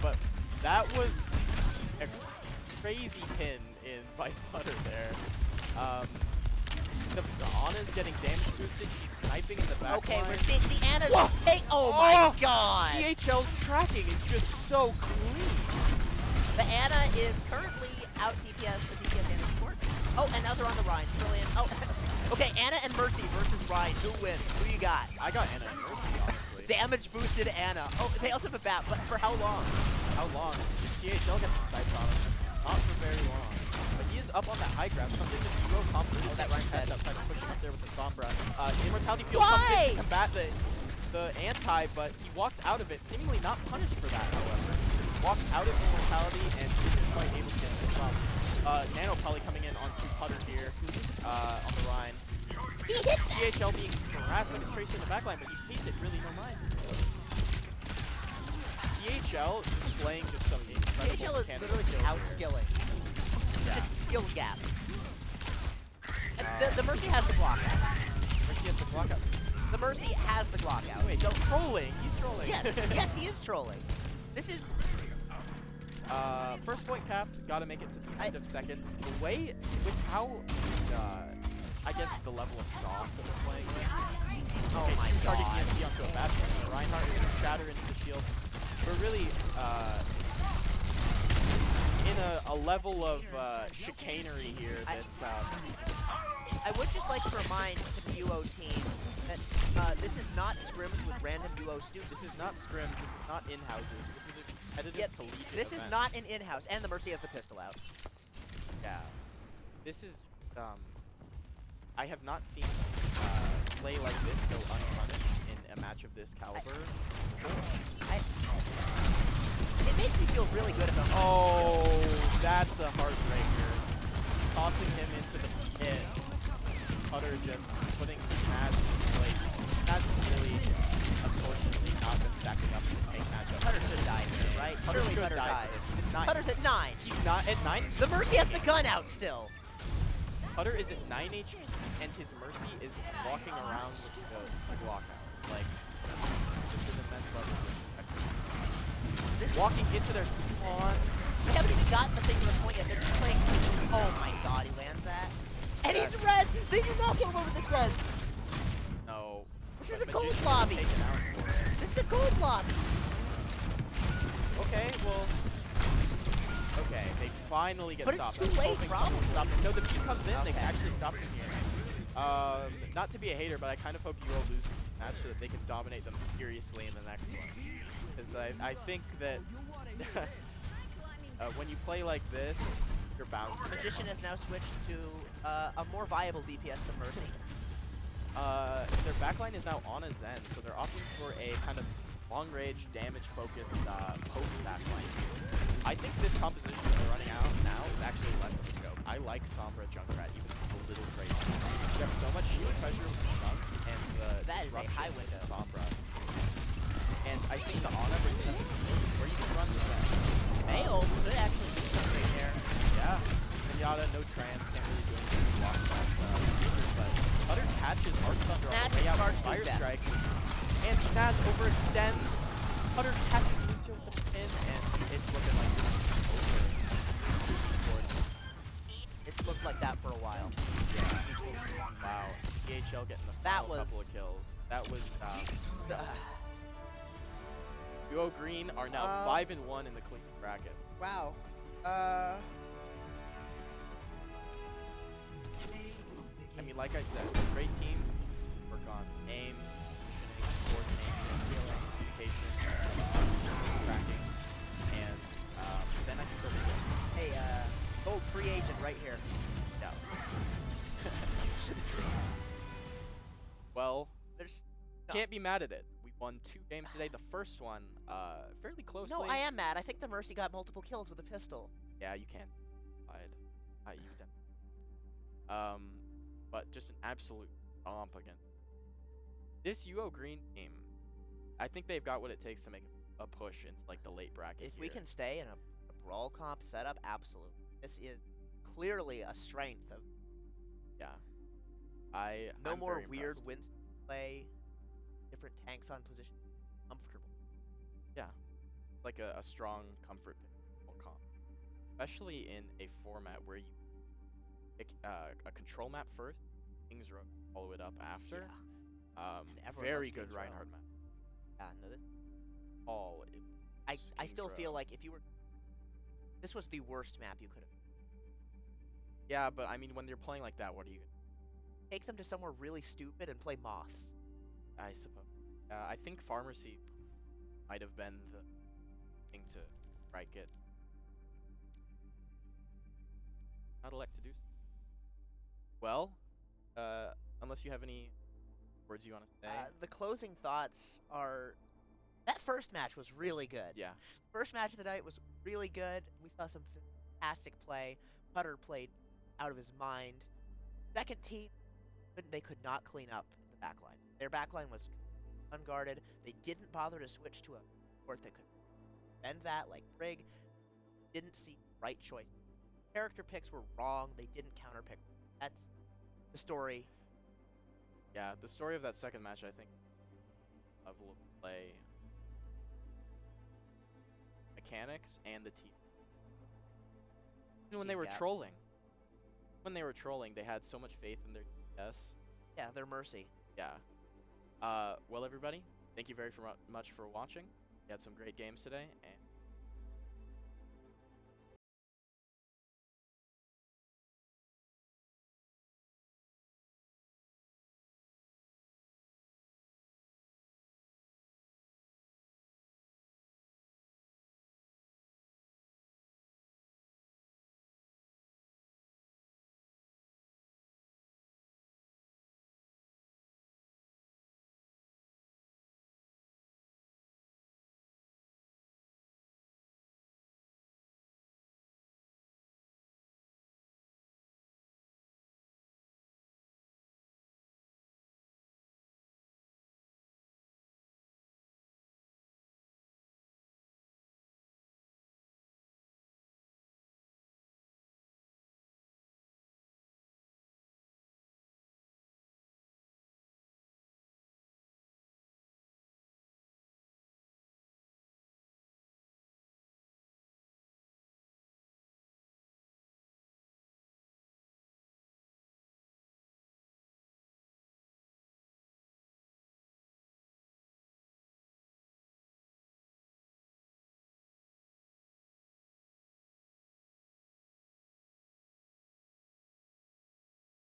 But that was a crazy pin in by Putter there. The Ana's getting damage boosted. She's sniping in the back Okay, line. we're seeing the Anna's Whoa! take. Oh my Oh! god! CHL's tracking is just so clean. The Anna is currently out DPS for DPS and support. Oh, and now they're on the Rhine. Brilliant. Oh, okay, Anna and Mercy versus Rhine. Who wins? Who you got? I got Anna and Mercy, honestly. Damage boosted Anna. Oh, they also have a bat, but for how long? How long? If CHL gets the sights on him, not for very long. But he is up on that high ground, something that Duo confidently that Rhine's heads dead. outside of pushing up there with the Sombra. Immortality Field comes in to combat the anti, but he walks out of it, seemingly not punished for that, however. Walks out of Immortality and isn't quite able to get this up. Nano probably coming in onto Putter here on the Rhine. CHL being harassed by this Tracer in the backline, but he takes it really no mind. CHL displaying just some incredible CHL is mechanical literally skills here. out-skilling. Yeah. Just skill gap. The Mercy has the block out. Mercy has the block out. The Mercy has the block out. Wait, no, trolling. He's trolling. Yes, yes, he is trolling. This is... First point capped. Gotta make it to the end of second. The way, with how, I guess, the level of sauce that we're playing with. Oh my Target god. EMP onto a Sebastian. Reinhardt is going to shatter into the shield. We're really, in a level of chicanery here that I would just like to remind the UO team that this is not scrims with random UO students. this is not scrims, this is not in-houses, this is a competitive collegiate This is event. not an in-house, and the Mercy has the pistol out. Yeah. This is, I have not seen play like this go unpunished in a match of this caliber. It makes me feel really good about Oh, that's a heartbreaker. Tossing him into the pit. Putter just putting Naz in his place. Naz really, unfortunately, not been stacking up in the tank matchup. Putter should die here, right? Putter Surely should Putter die dies. for this. He's at 9. Putter's at 9. He's not at 9. The Mercy has the gun out still. Putter is at 9 HP, and his Mercy is walking around with the Glock out. Like, just an immense level of disrespect. This Walking into their spawn. We haven't even gotten the thing to the point yet. They're just playing. Oh my god, he lands that. And he's res! They do not kill him over this res! No. This is But a gold Magician lobby! taken out for it. This is a gold lobby! Okay, well. Okay, they finally get But it's stopped. too I was late, hoping probably. someone would stop them. No, the P comes in, they Okay. can actually stop them here. Not to be a hater, but I kind of hope you all lose the match so that they can dominate them seriously in the next one. Because I think that when you play like this, you're bound to get Magician has now switched to a more viable DPS than Mercy. their backline is now on a Zen, so they're opting for a kind of long-range, damage-focused potent backline. I think this composition that they're running out now is actually less of a scope. I like Sombra Junkrat even a little greater. You have so much shield pressure with the Junk and the That is a disruption high with window. the Sombra. And I think the Ana brings them to where you can run the Zen. Mayo could actually do something there. Yeah. Zenyatta, no trans, can't really do anything to block that. But Putter catches Arc Thunder on Snaz the way out charged from Fire his death. Strike. And Snaz overextends. Putter catches Lucio with the pin, and it's looking like this is over. It's looked like that for a while. Yeah. Wow. DHL getting the That final couple was- of kills. That was Duo Green are now 5-1 in the clean bracket. Wow. I mean, like I said, great team. Work on aim, positioning, coordination, communication, tracking, and then I think they'll be good. Hey, gold free agent right here. Yeah. Well, There's can't be mad at it. We won 2 games today. The first one, fairly closely. no, I am mad. I think the Mercy got multiple kills with a pistol. Yeah, you can. You definitely. But just an absolute stomp against this UO Green team. I think they've got what it takes to make a push into like the late bracket. If we here. can stay in a brawl comp setup, absolutely. This is clearly a strength of Yeah. no I'm more very weird impressed. Winston play, different tanks on position. Comfortable. Yeah. Like a strong comfort pick comp. Especially in a format where you pick a control map first, Kings Row, follow it up after. Yeah. And everyone Very loves good Kings Row. Reinhardt map. Yeah, no, All I still feel like if you were, this was the worst map you could have. Yeah, but I mean, when they're playing like that, what are you gonna Take them to somewhere really stupid and play Moths. I suppose. I think Pharmacy might have been the thing to strike it. Not elect to do so. Well, unless you have any words you want to say. The closing thoughts are, that first match was really good. Yeah. First match of the night was really good. We saw some fantastic play. Putter played out of his mind. Second team, they could not clean up the backline. Their backline was unguarded. They didn't bother to switch to a court that could bend that, like Brig. Didn't see right choice. Character picks were wrong. They didn't counter pick. That's the story. Yeah, the story of that second match, I think, level of play, mechanics, and the team. Even when they Team were gap. trolling. When they were trolling, they had so much faith in their DS. Yeah, their mercy. Yeah. Well, everybody, thank you very much for watching. We had some great games today, and